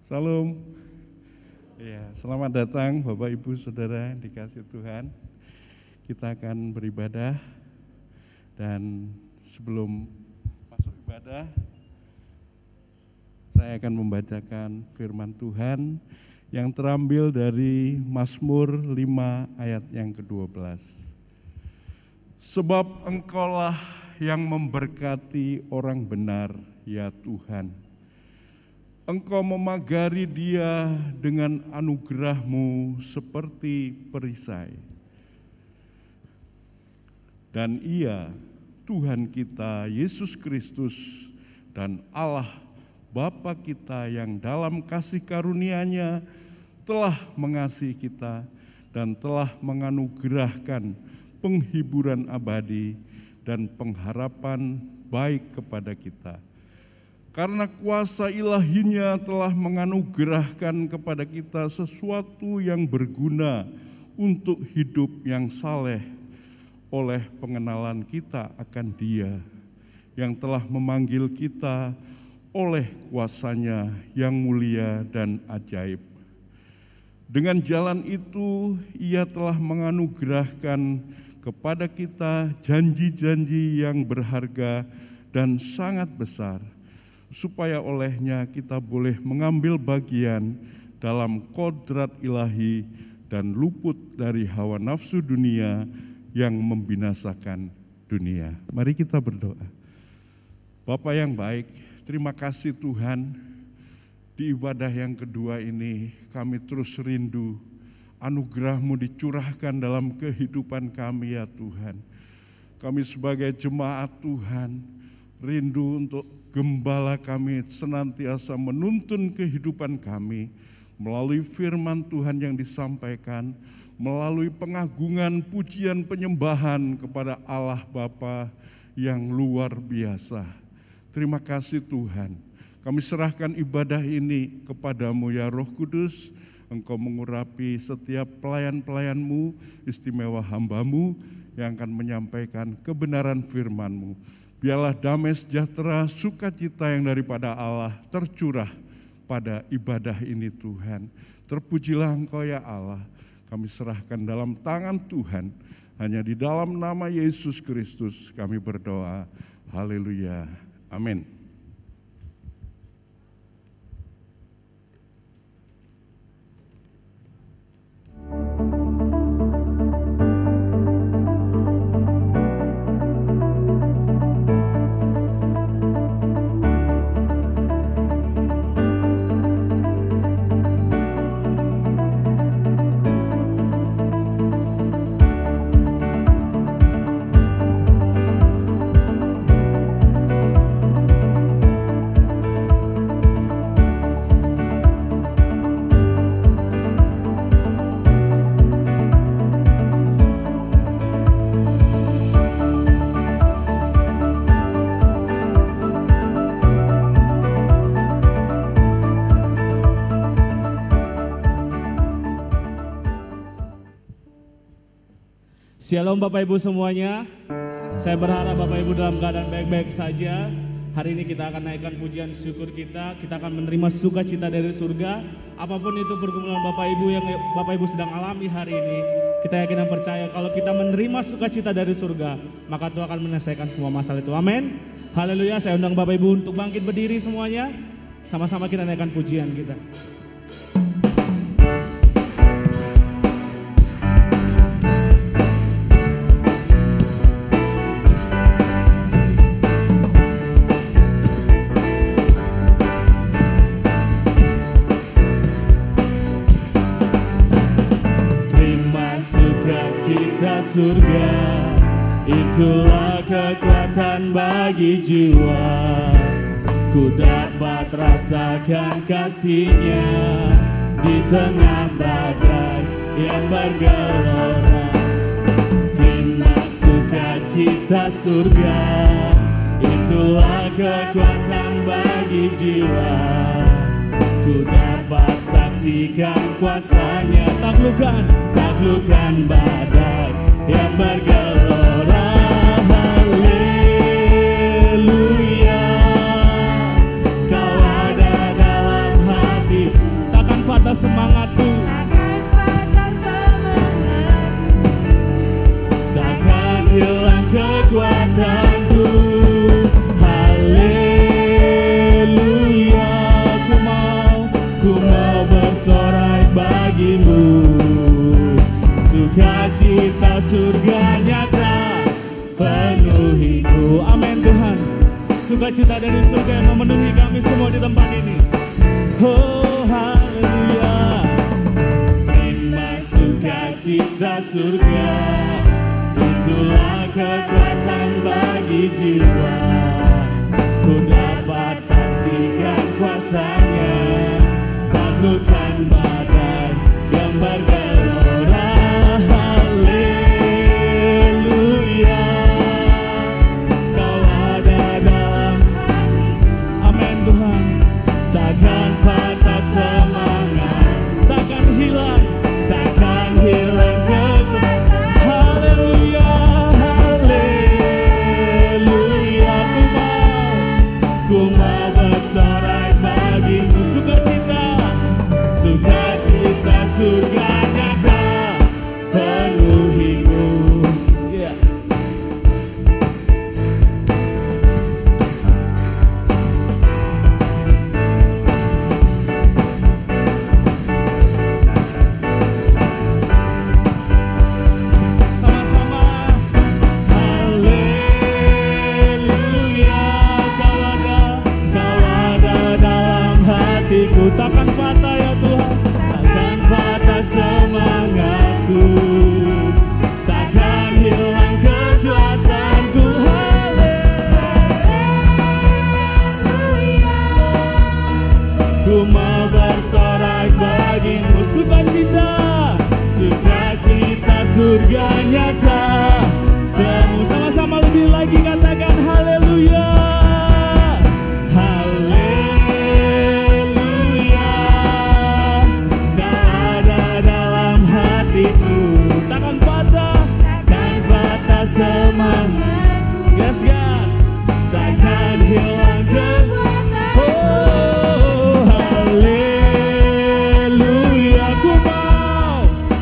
Salam. Ya, selamat datang Bapak Ibu Saudara yang dikasihi Tuhan. Kita akan beribadah dan sebelum masuk ibadah saya akan membacakan firman Tuhan yang terambil dari Mazmur 5 ayat yang ke-12. Sebab Engkaulah yang memberkati orang benar, ya Tuhan. Engkau memagari dia dengan anugerah-Mu seperti perisai. Dan Ia, Tuhan kita, Yesus Kristus, dan Allah Bapa kita yang dalam kasih karunia-Nya telah mengasihi kita dan telah menganugerahkan penghiburan abadi dan pengharapan baik kepada kita. Karena kuasa ilahinya telah menganugerahkan kepada kita sesuatu yang berguna untuk hidup yang saleh oleh pengenalan kita akan Dia yang telah memanggil kita oleh kuasa-Nya yang mulia dan ajaib. Dengan jalan itu Ia telah menganugerahkan kepada kita janji-janji yang berharga dan sangat besar, supaya olehnya kita boleh mengambil bagian dalam kodrat ilahi dan luput dari hawa nafsu dunia yang membinasakan dunia. Mari kita berdoa. Bapa yang baik, terima kasih Tuhan, di ibadah yang kedua ini kami terus rindu anugerah-Mu dicurahkan dalam kehidupan kami ya Tuhan. Kami sebagai jemaat Tuhan rindu untuk Gembala kami senantiasa menuntun kehidupan kami melalui firman Tuhan yang disampaikan, melalui pengagungan, pujian, penyembahan kepada Allah Bapa yang luar biasa. Terima kasih Tuhan. Kami serahkan ibadah ini kepadamu ya Roh Kudus. Engkau mengurapi setiap pelayan-pelayan-Mu, istimewa hamba-Mu yang akan menyampaikan kebenaran firman-Mu. Biarlah damai sejahtera, sukacita yang daripada Allah tercurah pada ibadah ini Tuhan. Terpujilah Engkau ya Allah, kami serahkan dalam tangan Tuhan. Hanya di dalam nama Yesus Kristus kami berdoa. Haleluya. Amin. Shalom Bapak Ibu semuanya, saya berharap Bapak Ibu dalam keadaan baik-baik saja. Hari ini kita akan naikkan pujian syukur kita akan menerima sukacita dari surga. Apapun itu pergumulan Bapak Ibu yang Bapak Ibu sedang alami hari ini, kita yakin dan percaya kalau kita menerima sukacita dari surga, maka Tuhan akan menyelesaikan semua masalah itu. Amin. Haleluya. Saya undang Bapak Ibu untuk bangkit berdiri semuanya. Sama-sama kita naikkan pujian kita. Surga, itulah kekuatan bagi jiwa. Ku dapat rasakan kasih-Nya di tengah badai yang bergelora. Terima sukacita surga, itulah kekuatan bagi jiwa. Ku dapat saksikan kuasa-Nya, taklukkan badai yang bergelora. Haleluya, Kau ada dalam hati kekuatanku. Haleluya, ku mau bersorak bagimu. Sukacita surga nyata penuhiku. Amin Tuhan. Sukacita dari surga yang memenuhi kami semua di tempat ini. Oh haleluya. Terima sukacita surga, itulah kekuatan bagi jiwa. Ku dapat saksikan kuasanya, taklukkan badai yang bergelora. Haleluya, Kau ada dalam hati. Amin Tuhan. Takkan patah semangat, takkan hilang kekuatan. Haleluya, haleluya, ku mau bersorak bagimu. Sukacita surga nyata penuhiku. Yeah. Sama-sama. Haleluya, Kau ada dalam hatiku. Takkan patah ya Tuhan, takkan patah semangatku, takkan hilang kekuatanku. Haleluya, ku mau bersorak bagimu. Sukacita surga nyata. Temu sama-sama lebih lagi katakan haleluya. Haleluya, Kau ada dalam hatiku. Takkan patah semangat. Yes God, takkan hilang kekuatan. Oh haleluya,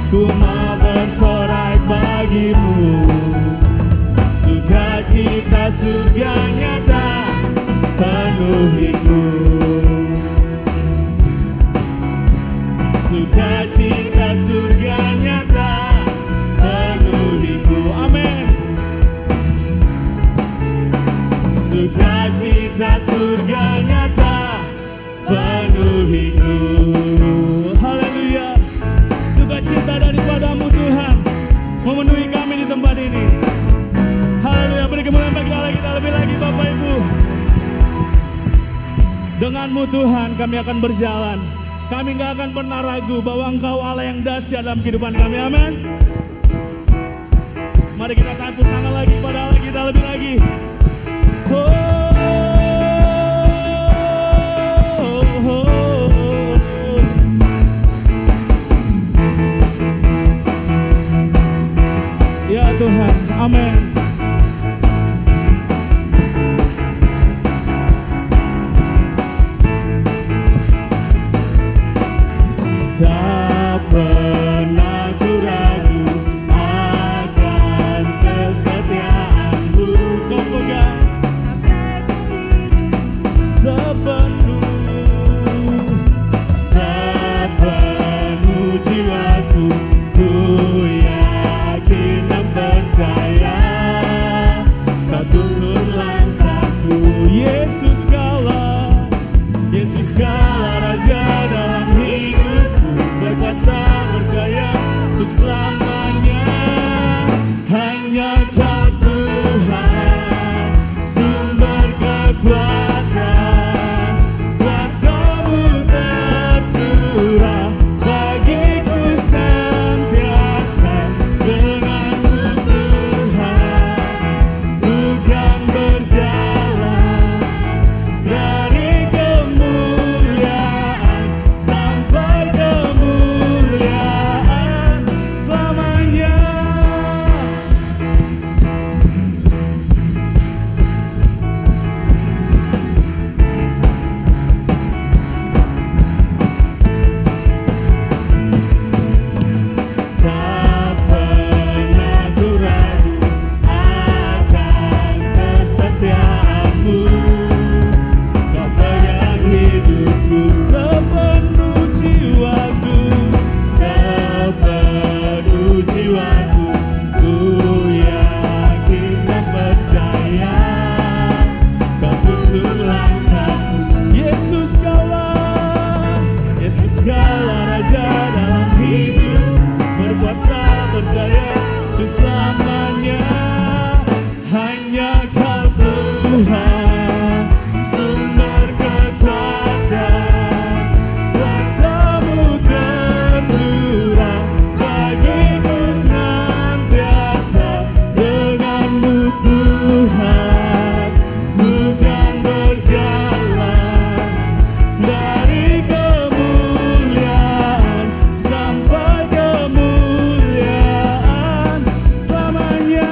ku mau bersorak bagimu. Sukacita surga nyata penuhiku. Sukacita surga nyata penuhiku. Amin. Sukacita surga nyata penuhiku. Haleluya. Sukacita daripadamu Tuhan memenuhi kami di tempat ini. Haleluya. Beri kemuliaan bagi Allah kita lebih lagi Bapak Ibu. Denganmu Tuhan kami akan berjalan. Kami gak akan pernah ragu bahwa Engkau Allah yang dahsyat dalam kehidupan kami. Amin. Mari kita tepuk tangan lagi pada Allah kita lebih lagi. Ya Tuhan, amin. Tak pernah ku ragu akan kesetiaan-Mu. Kau pegang sepenuh jiwaku. Ku yakin dan percaya Kau tuntun langkahku. Yesus Kaulah Raja dalam hidupku, berkuasa berjaya untuk selamanya. Hanya Kau Tuhan, sumber kekuatan, kuasa-Mu tercurah bagiku senantiasa. berjaya untuk selamanya. Hanya Kau Tuhan, sumber kekuatan, kuasa-Mu tercurah bagiku senantiasa. Dengan-Mu Tuhan, bukan berjalan dari kemuliaan sampai kemuliaan selamanya.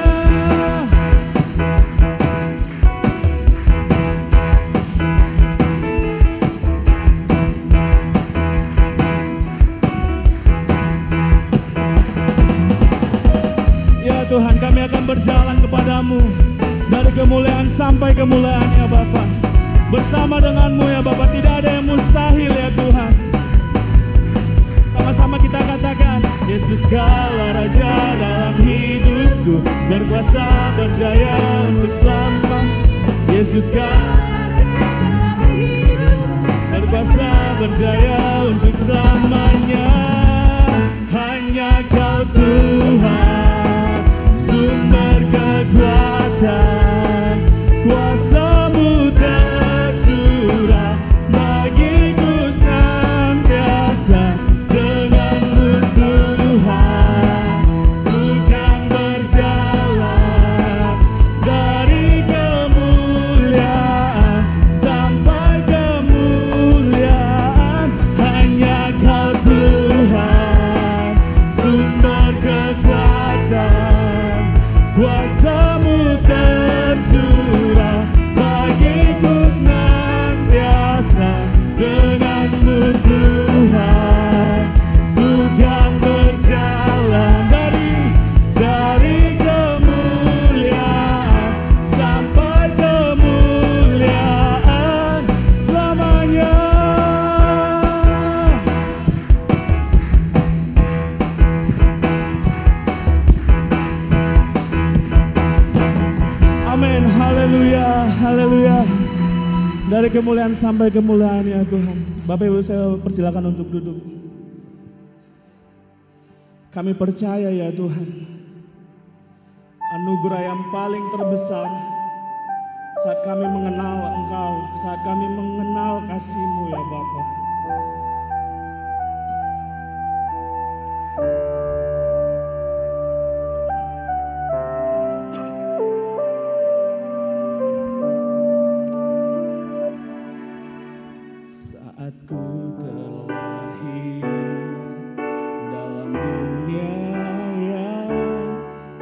Ya Tuhan, kami akan berjalan kepadamu dari kemuliaan sampai kemuliaan ya Bapa. Bersama dengan-Mu ya Bapa, tidak ada yang mustahil ya Tuhan. Sama-sama kita katakan, Yesus Kaulah Raja dalam hidupku, berkuasa berjaya untuk selamanya. Yesus berkuasa berjaya untuk selamanya. Hanya Kau Tuhan, sumber kekuatan, kuasa-Mu tercurah bagiku senantiasa. Dengan-Mu Tuhan, bukan berjalan dari kemuliaan sampai kemuliaan. Hanya Kau Tuhan, sumber kekuatan, kuasa-Mu tercurah bagiku senantiasa. Dengan-Mu Tuhan, bukan berjalan dari kemuliaan sampai kemuliaan selamanya. Amin, haleluya, haleluya. Dari kemuliaan sampai kemuliaan ya Tuhan. Bapak Ibu, saya persilakan untuk duduk. Kami percaya ya Tuhan, anugerah yang paling terbesar saat kami mengenal Engkau, saat kami mengenal kasih-Mu ya Bapa. Saat ku terlahir dalam dunia yang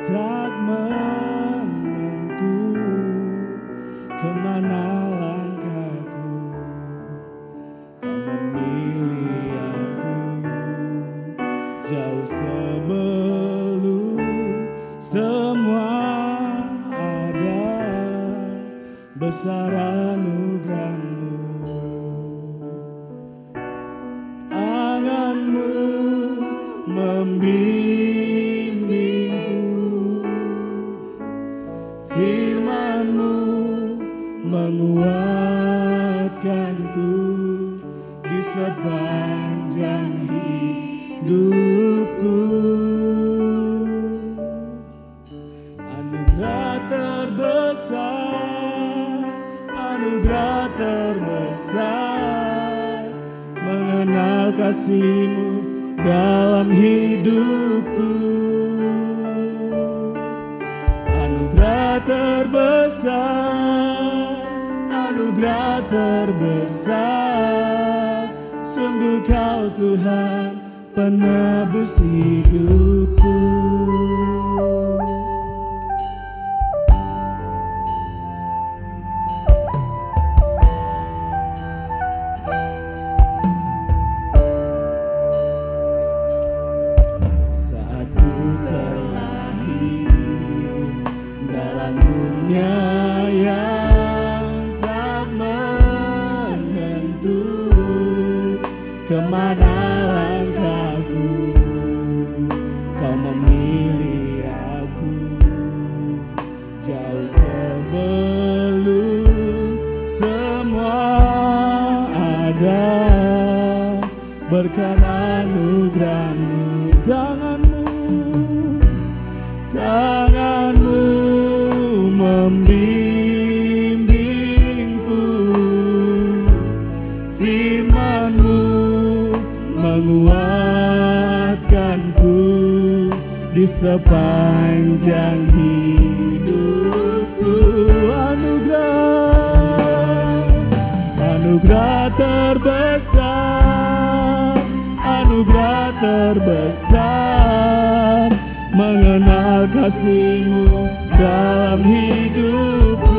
tak menentu, kemana langkahku, Kau memilih aku jauh sebelum semua ada. Besar anugerah-Mu, tangan-Mu membimbingku, firman-Mu menguatkanku di sepanjang hidupku. Anugerah terbesar, anugerah terbesar, mengenal kasih-Mu dalam hidupku. Anugerah terbesar, anugerah terbesar, sungguh Kau Tuhan penebus hidupku. Saat ku terlahir dalam dunia yang tak menentu, kemana langkahku, Kau memilih aku jauh sebelum semua ada. Berkat anugerah-Mu, tangan-Mu membimbingku, firman-Mu menguatkanku di sepanjang hidupku. Anugerah terbesar, anugerah terbesar, mengenal kasih-Mu dalam hidupku.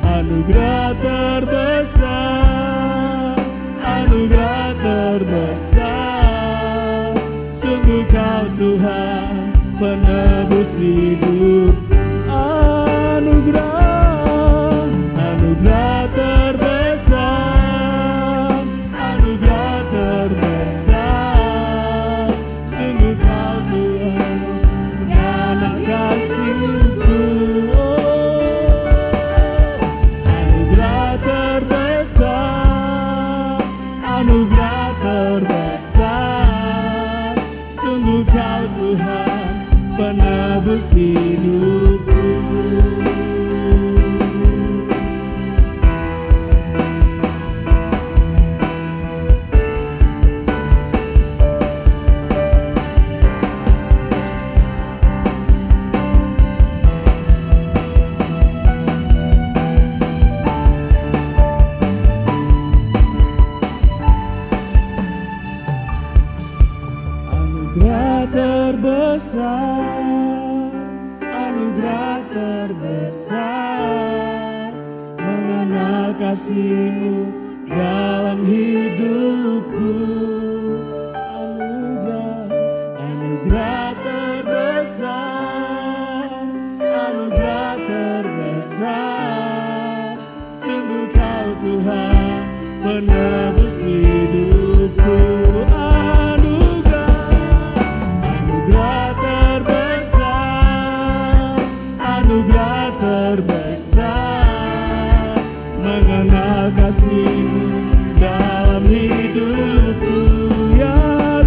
Anugerah terbesar, anugerah terbesar, sungguh Kau Tuhan penebus hidup. Anugerah terbesar, anugerah terbesar, sungguh Kau Tuhan karena kasih-Ku. Anugerah terbesar, anugerah terbesar, sungguh Kau Tuhan penebus hidupku. Anugerah terbesar, mengenal kasih-Mu dalam hidupku. Anugerah terbesar, anugerah terbesar, sungguh Kau Tuhan penebus hidupku. Anugerah terbesar, mengenal kasih-Mu dalam hidupku, ya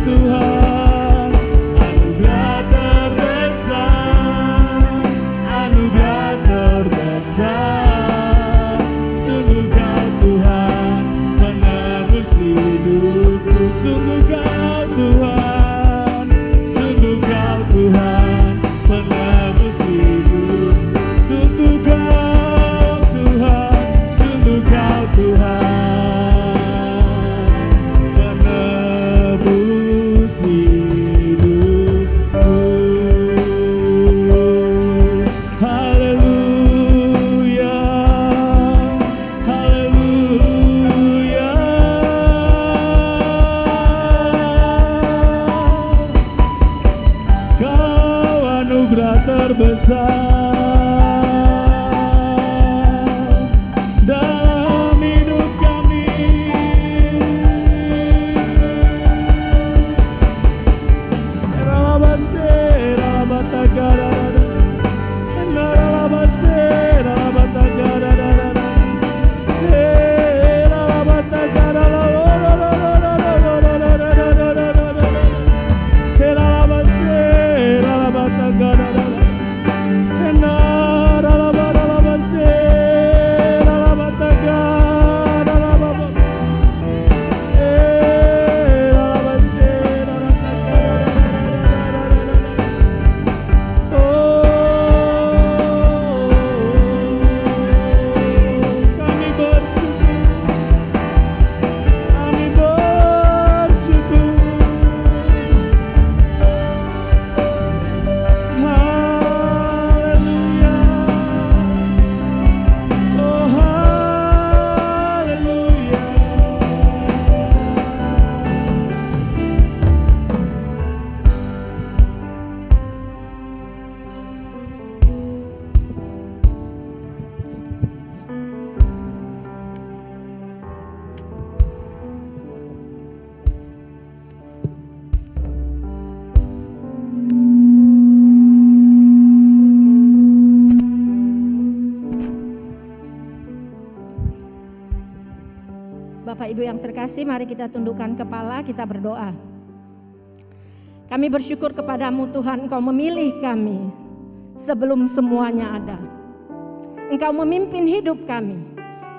Tuhan. Anugerah terbesar, anugerah terbesar, sungguh Kau Tuhan penebus hidupku. Sungguh Kau Tuhan, sungguh Kau Tuhan penebus hidupku. Sungguh Kau Tuhan, sungguh Kau Tuhan penebus hidupku. Haleluya, haleluya. Kau anugerah terbesar dalam hidup kami. Bapak Ibu yang terkasih, mari kita tundukkan kepala, kita berdoa. Kami bersyukur kepadamu Tuhan, Engkau memilih kami sebelum semuanya ada. Engkau memimpin hidup kami.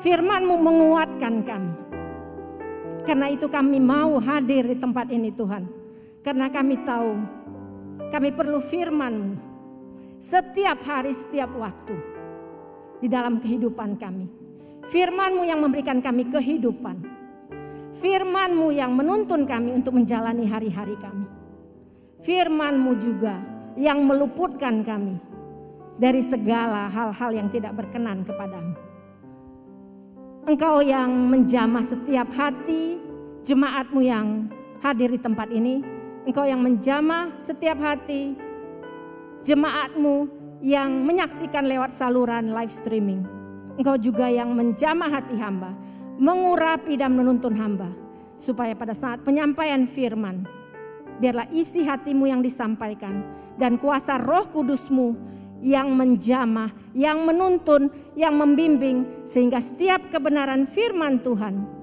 Firman-Mu menguatkan kami. Karena itu kami mau hadir di tempat ini Tuhan. Karena kami tahu kami perlu firman-Mu setiap hari, setiap waktu di dalam kehidupan kami. Firman-Mu yang memberikan kami kehidupan. Firman-Mu yang menuntun kami untuk menjalani hari-hari kami. Firman-Mu juga yang meluputkan kami dari segala hal-hal yang tidak berkenan kepadamu. Engkau yang menjamah setiap hati jemaat-Mu yang hadir di tempat ini. Engkau yang menjamah setiap hati jemaat-Mu yang menyaksikan lewat saluran live streaming. Engkau juga yang menjamah hati hamba, mengurapi dan menuntun hamba. Supaya pada saat penyampaian firman, biarlah isi hati-Mu yang disampaikan dan kuasa Roh Kudus-Mu yang menjamah, yang menuntun, yang membimbing. Sehingga setiap kebenaran firman Tuhan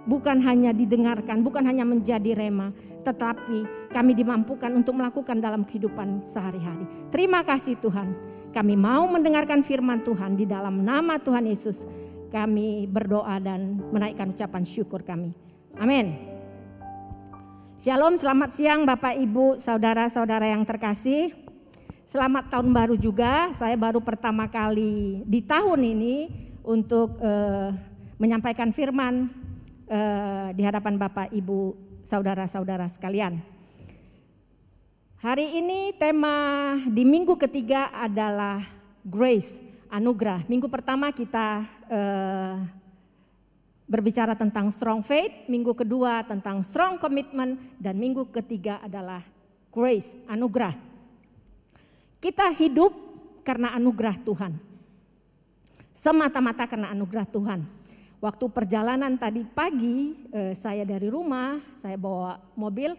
bukan hanya didengarkan, bukan hanya menjadi rema, tetapi kami dimampukan untuk melakukan dalam kehidupan sehari-hari. Terima kasih Tuhan, kami mau mendengarkan firman Tuhan. Di dalam nama Tuhan Yesus kami berdoa dan menaikkan ucapan syukur kami. Amin. Shalom, selamat siang Bapak Ibu, saudara-saudara yang terkasih. Selamat tahun baru juga. Saya baru pertama kali di tahun ini untuk menyampaikan firman di hadapan Bapak Ibu, saudara-saudara sekalian. Hari ini tema di minggu ketiga adalah grace, anugerah. Minggu pertama kita berbicara tentang strong faith, minggu kedua tentang strong commitment, dan minggu ketiga adalah grace, anugerah. Kita hidup karena anugerah Tuhan. Semata-mata karena anugerah Tuhan. Waktu perjalanan tadi pagi saya dari rumah, saya bawa mobil,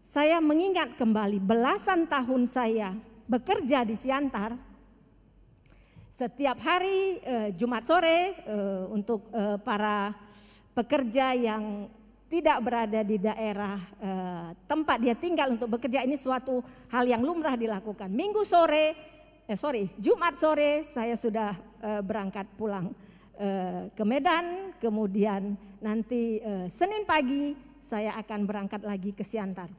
saya mengingat kembali belasan tahun saya bekerja di Siantar. Setiap hari Jumat sore untuk para pekerja yang tidak berada di daerah tempat dia tinggal untuk bekerja, ini suatu hal yang lumrah dilakukan. Jumat sore saya sudah berangkat pulang ke Medan, kemudian nanti Senin pagi saya akan berangkat lagi ke Siantar.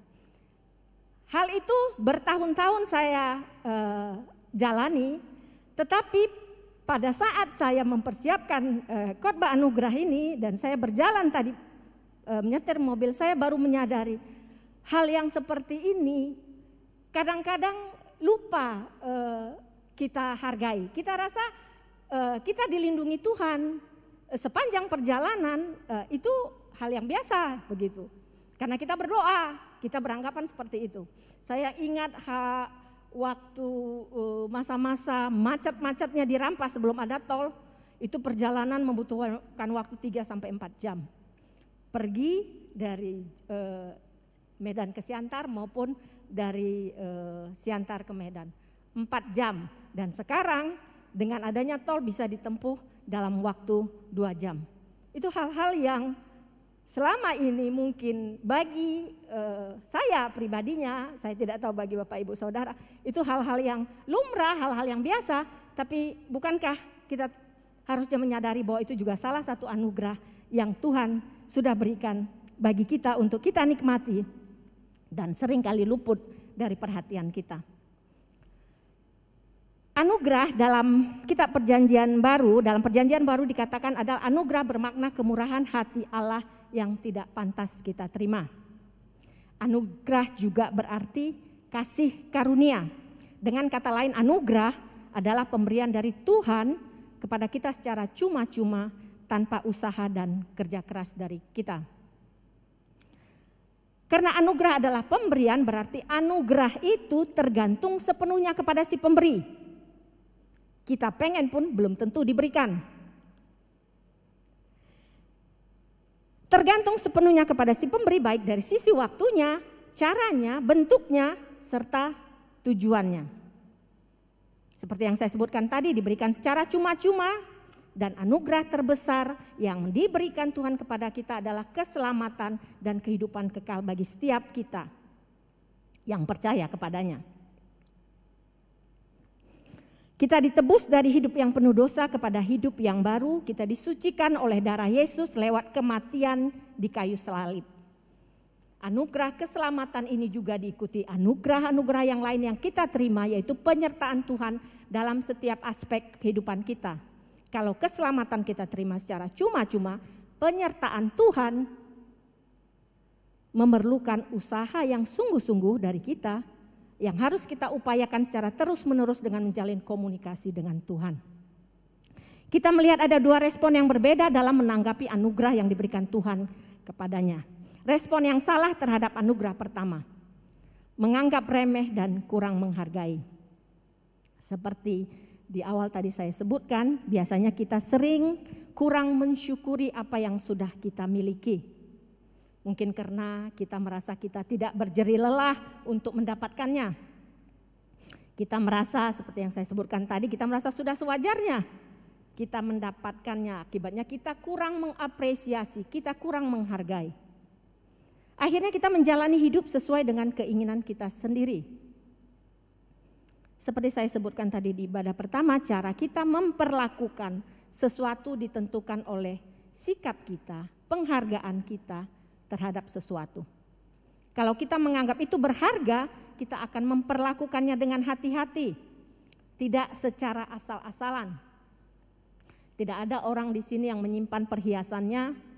Hal itu bertahun-tahun saya jalani, tetapi pada saat saya mempersiapkan khotbah anugerah ini dan saya berjalan tadi menyetir mobil, saya baru menyadari hal yang seperti ini kadang-kadang lupa kita hargai. Kita rasa kita dilindungi Tuhan sepanjang perjalanan, itu hal yang biasa begitu. Karena kita berdoa, kita beranggapan seperti itu. Saya ingat waktu masa-masa macet-macetnya di Rampas sebelum ada tol, itu perjalanan membutuhkan waktu 3-4 jam. Pergi dari Medan ke Siantar maupun dari Siantar ke Medan 4 jam, dan sekarang dengan adanya tol bisa ditempuh dalam waktu 2 jam. Itu hal-hal yang selama ini mungkin bagi saya pribadinya, saya tidak tahu bagi Bapak Ibu Saudara, itu hal-hal yang lumrah, hal-hal yang biasa. Tapi bukankah kita harusnya menyadari bahwa itu juga salah satu anugerah yang Tuhan sudah berikan bagi kita untuk kita nikmati dan seringkali luput dari perhatian kita. Anugerah dalam kitab Perjanjian Baru, dalam Perjanjian Baru dikatakan adalah anugerah bermakna kemurahan hati Allah yang tidak pantas kita terima. Anugerah juga berarti kasih karunia. Dengan kata lain, anugerah adalah pemberian dari Tuhan kepada kita secara cuma-cuma tanpa usaha dan kerja keras dari kita. Karena anugerah adalah pemberian, berarti anugerah itu tergantung sepenuhnya kepada si pemberi. Kita pengen pun belum tentu diberikan. Tergantung sepenuhnya kepada si pemberi, baik dari sisi waktunya, caranya, bentuknya, serta tujuannya. Seperti yang saya sebutkan tadi, diberikan secara cuma-cuma. Dan anugerah terbesar yang diberikan Tuhan kepada kita adalah keselamatan dan kehidupan kekal bagi setiap kita yang percaya kepadanya. Kita ditebus dari hidup yang penuh dosa kepada hidup yang baru. Kita disucikan oleh darah Yesus lewat kematian di kayu salib. Anugerah keselamatan ini juga diikuti anugerah-anugerah yang lain yang kita terima, yaitu penyertaan Tuhan dalam setiap aspek kehidupan kita. Kalau keselamatan kita terima secara cuma-cuma, penyertaan Tuhan memerlukan usaha yang sungguh-sungguh dari kita, yang harus kita upayakan secara terus-menerus dengan menjalin komunikasi dengan Tuhan. Kita melihat ada dua respon yang berbeda dalam menanggapi anugerah yang diberikan Tuhan kepadanya. Respon yang salah terhadap anugerah pertama, menganggap remeh dan kurang menghargai. Seperti di awal tadi saya sebutkan, biasanya kita sering kurang mensyukuri apa yang sudah kita miliki. Mungkin karena kita merasa kita tidak berjerih lelah untuk mendapatkannya. Kita merasa seperti yang saya sebutkan tadi, kita merasa sudah sewajarnya kita mendapatkannya. Akibatnya kita kurang mengapresiasi, kita kurang menghargai. Akhirnya kita menjalani hidup sesuai dengan keinginan kita sendiri. Seperti saya sebutkan tadi di ibadah pertama, cara kita memperlakukan sesuatu ditentukan oleh sikap kita, penghargaan kita terhadap sesuatu. Kalau kita menganggap itu berharga, kita akan memperlakukannya dengan hati-hati, tidak secara asal-asalan. Tidak ada orang di sini yang menyimpan perhiasannya,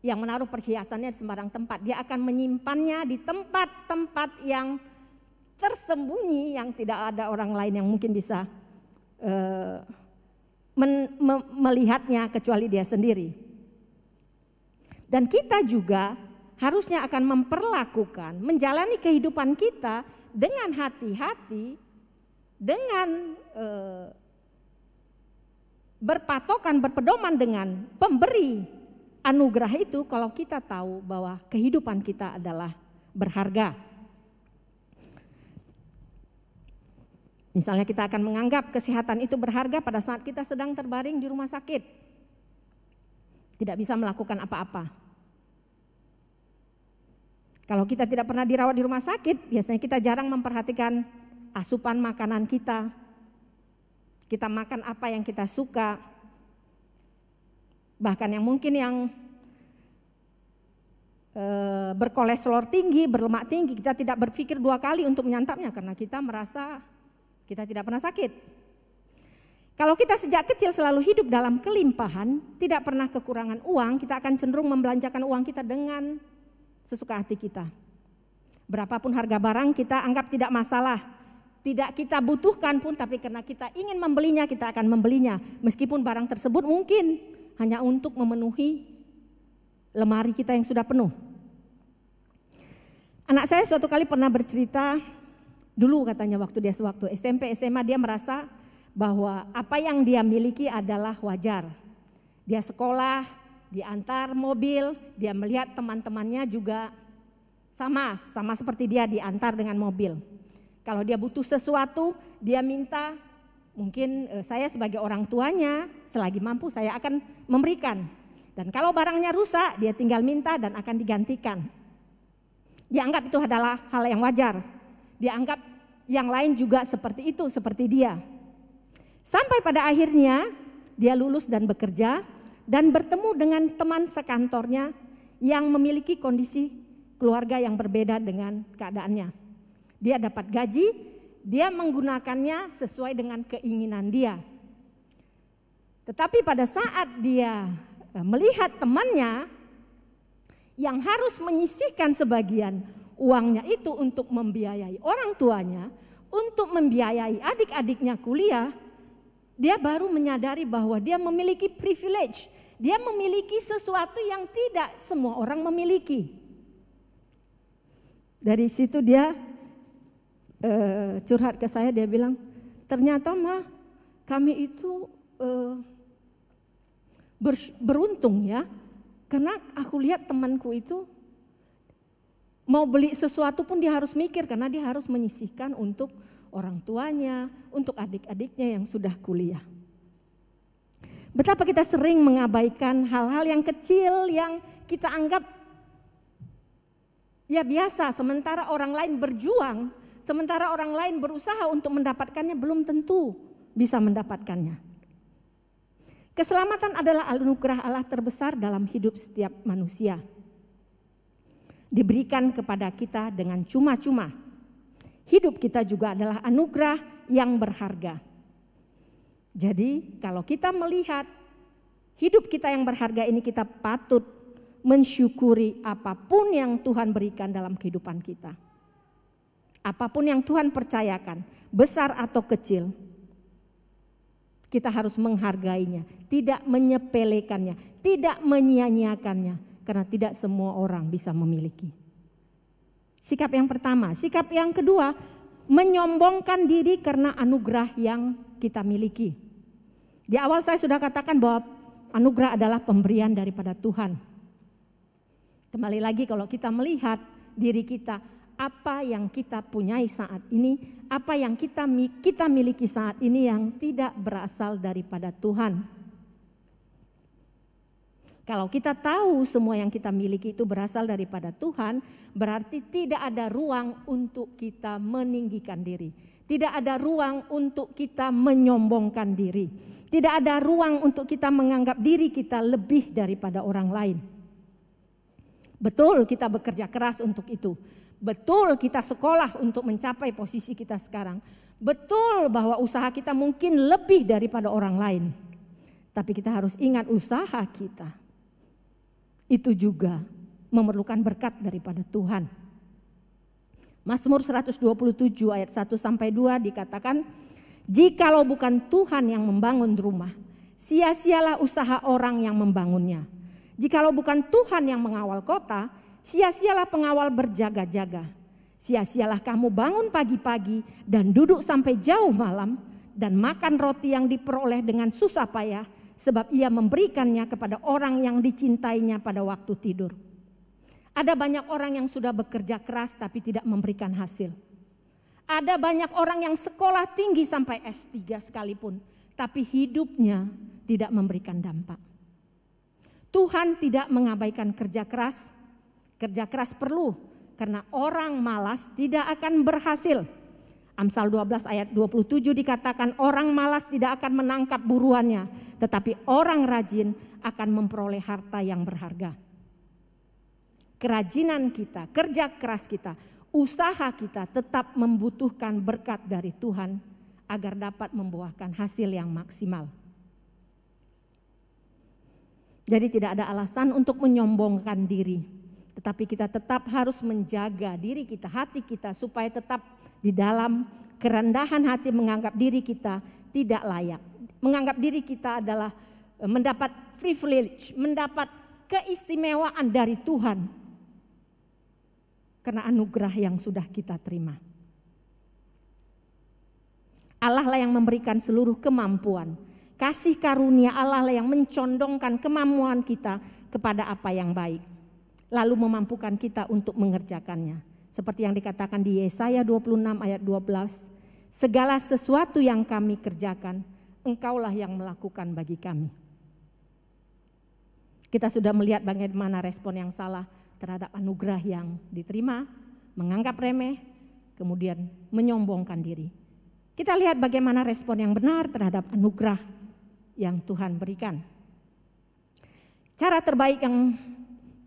yang menaruh perhiasannya di sembarang tempat. Dia akan menyimpannya di tempat-tempat yang tersembunyi, yang tidak ada orang lain yang mungkin bisa melihatnya kecuali dia sendiri. Dan kita juga harusnya akan memperlakukan, menjalani kehidupan kita dengan hati-hati, dengan berpatokan, berpedoman dengan pemberi anugerah itu, kalau kita tahu bahwa kehidupan kita adalah berharga. Misalnya kita akan menganggap kesehatan itu berharga pada saat kita sedang terbaring di rumah sakit. Tidak bisa melakukan apa-apa. Kalau kita tidak pernah dirawat di rumah sakit, biasanya kita jarang memperhatikan asupan makanan kita. Kita makan apa yang kita suka. Bahkan yang mungkin yang berkolesterol tinggi, berlemak tinggi, kita tidak berpikir dua kali untuk menyantapnya karena kita merasa kita tidak pernah sakit. Kalau kita sejak kecil selalu hidup dalam kelimpahan, tidak pernah kekurangan uang, kita akan cenderung membelanjakan uang kita dengan sesuka hati kita. Berapapun harga barang kita anggap tidak masalah, tidak kita butuhkan pun, tapi karena kita ingin membelinya, kita akan membelinya. Meskipun barang tersebut mungkin hanya untuk memenuhi lemari kita yang sudah penuh. Anak saya suatu kali pernah bercerita, dulu katanya waktu SMP, SMA dia merasa bahwa apa yang dia miliki adalah wajar. Dia sekolah, diantar mobil, dia melihat teman-temannya juga sama seperti dia diantar dengan mobil. Kalau dia butuh sesuatu, dia minta, mungkin saya sebagai orang tuanya, selagi mampu saya akan memberikan. Dan kalau barangnya rusak, dia tinggal minta dan akan digantikan. Dia anggap itu adalah hal yang wajar. Dia anggap yang lain juga seperti itu, seperti dia. Sampai pada akhirnya dia lulus dan bekerja dan bertemu dengan teman sekantornya yang memiliki kondisi keluarga yang berbeda dengan keadaannya. Dia dapat gaji, dia menggunakannya sesuai dengan keinginan dia. Tetapi pada saat dia melihat temannya yang harus menyisihkan sebagian uangnya itu untuk membiayai orang tuanya, untuk membiayai adik-adiknya kuliah, dia baru menyadari bahwa dia memiliki privilege, dia memiliki sesuatu yang tidak semua orang memiliki. Dari situ dia curhat ke saya, dia bilang, ternyata mah kami itu beruntung ya, karena aku lihat temanku itu mau beli sesuatu pun dia harus mikir karena dia harus menyisihkan untuk orang tuanya, untuk adik-adiknya yang sudah kuliah. Betapa kita sering mengabaikan hal-hal yang kecil yang kita anggap ya biasa, sementara orang lain berjuang sementara orang lain berusaha untuk mendapatkannya belum tentu bisa mendapatkannya. Keselamatan adalah anugerah Allah terbesar dalam hidup setiap manusia. Diberikan kepada kita dengan cuma-cuma. Hidup kita juga adalah anugerah yang berharga. Jadi kalau kita melihat hidup kita yang berharga ini, kita patut mensyukuri apapun yang Tuhan berikan dalam kehidupan kita. Apapun yang Tuhan percayakan, besar atau kecil, kita harus menghargainya, tidak menyepelekannya, tidak menyia-nyiakannya, karena tidak semua orang bisa memiliki. Sikap yang pertama. Sikap yang kedua, menyombongkan diri karena anugerah yang kita miliki. Di awal saya sudah katakan bahwa anugerah adalah pemberian daripada Tuhan. Kembali lagi kalau kita melihat diri kita, apa yang kita punyai saat ini, apa yang kita miliki saat ini yang tidak berasal daripada Tuhan. Kalau kita tahu semua yang kita miliki itu berasal daripada Tuhan, berarti tidak ada ruang untuk kita meninggikan diri. Tidak ada ruang untuk kita menyombongkan diri. Tidak ada ruang untuk kita menganggap diri kita lebih daripada orang lain. Betul kita bekerja keras untuk itu. Betul kita sekolah untuk mencapai posisi kita sekarang. Betul bahwa usaha kita mungkin lebih daripada orang lain. Tapi kita harus ingat usaha kita itu juga memerlukan berkat daripada Tuhan. Mazmur 127 ayat 1 sampai 2 dikatakan, jikalau bukan Tuhan yang membangun rumah, sia-sialah usaha orang yang membangunnya. Jikalau bukan Tuhan yang mengawal kota, sia-sialah pengawal berjaga-jaga. Sia-sialah kamu bangun pagi-pagi dan duduk sampai jauh malam dan makan roti yang diperoleh dengan susah payah, sebab ia memberikannya kepada orang yang dicintainya pada waktu tidur. Ada banyak orang yang sudah bekerja keras tapi tidak memberikan hasil. Ada banyak orang yang sekolah tinggi sampai S3 sekalipun, tapi hidupnya tidak memberikan dampak. Tuhan tidak mengabaikan kerja keras. Kerja keras perlu, karena orang malas tidak akan berhasil. Amsal 12 ayat 27 dikatakan orang malas tidak akan menangkap buruannya, tetapi orang rajin akan memperoleh harta yang berharga. Kerajinan kita, kerja keras kita, usaha kita tetap membutuhkan berkat dari Tuhan agar dapat membuahkan hasil yang maksimal. Jadi tidak ada alasan untuk menyombongkan diri, tetapi kita tetap harus menjaga diri kita, hati kita supaya tetap di dalam kerendahan hati menganggap diri kita tidak layak. Menganggap diri kita adalah mendapat privilege, mendapat keistimewaan dari Tuhan. Karena anugerah yang sudah kita terima. Allah lah yang memberikan seluruh kemampuan. Kasih karunia Allah lah yang mencondongkan kemampuan kita kepada apa yang baik. Lalu memampukan kita untuk mengerjakannya. Seperti yang dikatakan di Yesaya 26 ayat 12. Segala sesuatu yang kami kerjakan, Engkaulah yang melakukan bagi kami. Kita sudah melihat bagaimana respon yang salah terhadap anugerah yang diterima, menganggap remeh, kemudian menyombongkan diri. Kita lihat bagaimana respon yang benar terhadap anugerah yang Tuhan berikan. Cara terbaik yang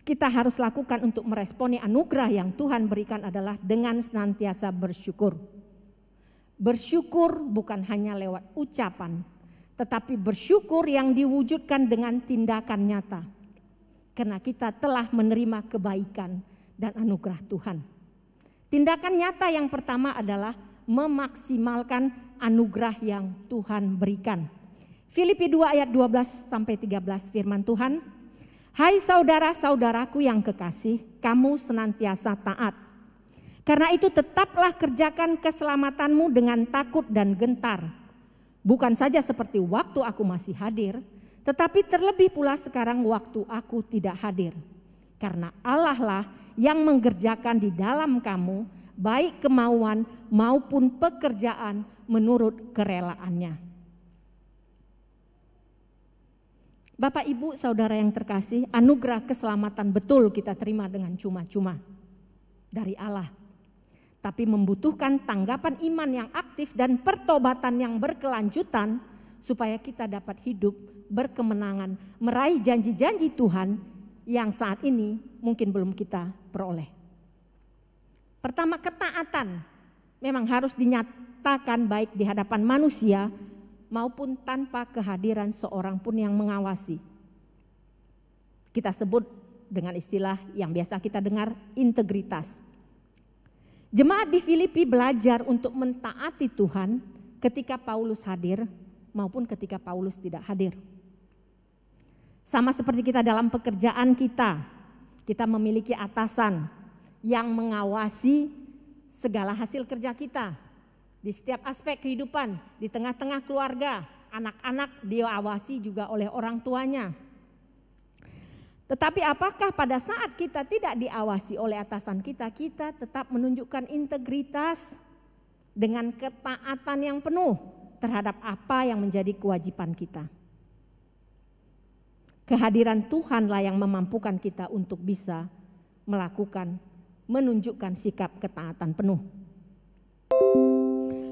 kita harus lakukan untuk meresponi anugerah yang Tuhan berikan adalah dengan senantiasa bersyukur. Bersyukur bukan hanya lewat ucapan, tetapi bersyukur yang diwujudkan dengan tindakan nyata. Karena kita telah menerima kebaikan dan anugerah Tuhan. Tindakan nyata yang pertama adalah memaksimalkan anugerah yang Tuhan berikan. Filipi 2 ayat 12 sampai 13 firman Tuhan. Hai saudara-saudaraku yang kekasih, kamu senantiasa taat. Karena itu tetaplah kerjakan keselamatanmu dengan takut dan gentar. Bukan saja seperti waktu aku masih hadir, tetapi terlebih pula sekarang waktu aku tidak hadir. Karena Allah lah yang mengerjakan di dalam kamu, baik kemauan maupun pekerjaan menurut kerelaannya. Bapak, Ibu, Saudara yang terkasih, anugerah keselamatan betul kita terima dengan cuma-cuma dari Allah. tapi membutuhkan tanggapan iman yang aktif dan pertobatan yang berkelanjutan supaya kita dapat hidup berkemenangan, meraih janji-janji Tuhan yang saat ini mungkin belum kita peroleh. Pertama, ketaatan memang harus dinyatakan baik di hadapan manusia maupun tanpa kehadiran seorang pun yang mengawasi. Kita sebut dengan istilah yang biasa kita dengar, integritas. Jemaat di Filipi belajar untuk mentaati Tuhan ketika Paulus hadir maupun ketika Paulus tidak hadir. Sama seperti kita dalam pekerjaan kita memiliki atasan yang mengawasi segala hasil kerja kita. Di setiap aspek kehidupan, di tengah-tengah keluarga, anak-anak diawasi juga oleh orang tuanya. Tetapi apakah pada saat kita tidak diawasi oleh atasan kita tetap menunjukkan integritas dengan ketaatan yang penuh terhadap apa yang menjadi kewajiban kita? Kehadiran Tuhanlah yang memampukan kita untuk bisa menunjukkan sikap ketaatan penuh.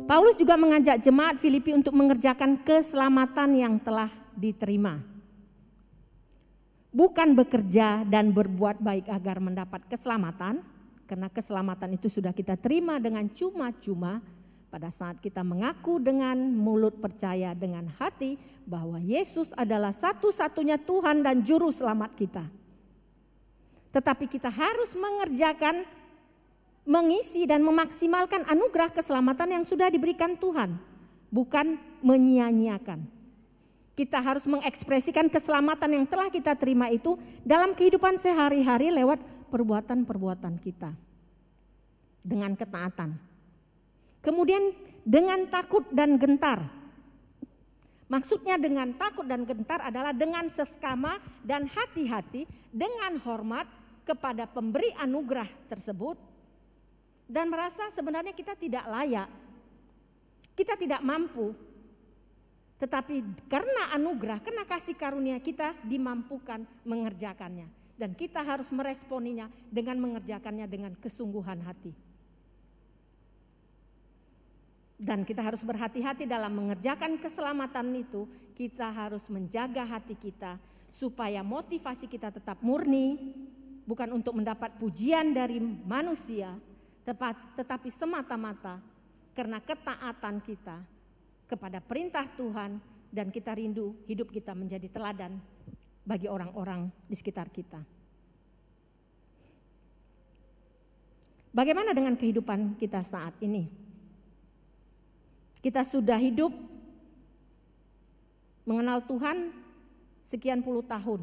Paulus juga mengajak jemaat Filipi untuk mengerjakan keselamatan yang telah diterima. Bukan bekerja dan berbuat baik agar mendapat keselamatan, karena keselamatan itu sudah kita terima dengan cuma-cuma pada saat kita mengaku dengan mulut, percaya dengan hati bahwa Yesus adalah satu-satunya Tuhan dan Juru Selamat kita. Tetapi kita harus mengerjakan, mengisi dan memaksimalkan anugerah keselamatan yang sudah diberikan Tuhan, bukan menyia-nyiakan. Kita harus mengekspresikan keselamatan yang telah kita terima itu dalam kehidupan sehari-hari lewat perbuatan-perbuatan kita. Dengan ketaatan. Kemudian dengan takut dan gentar. Maksudnya dengan takut dan gentar adalah dengan seskama dan hati-hati, dengan hormat kepada pemberi anugerah tersebut. Dan merasa sebenarnya kita tidak layak, kita tidak mampu. Tetapi karena anugerah, karena kasih karunia kita dimampukan mengerjakannya. Dan kita harus meresponinya dengan mengerjakannya dengan kesungguhan hati. Dan kita harus berhati-hati dalam mengerjakan keselamatan itu. Kita harus menjaga hati kita supaya motivasi kita tetap murni. Bukan untuk mendapat pujian dari manusia, tetapi semata-mata karena ketaatan kita kepada perintah Tuhan, dan kita rindu hidup kita menjadi teladan bagi orang-orang di sekitar kita. Bagaimana dengan kehidupan kita saat ini? Kita sudah hidup mengenal Tuhan sekian puluh tahun.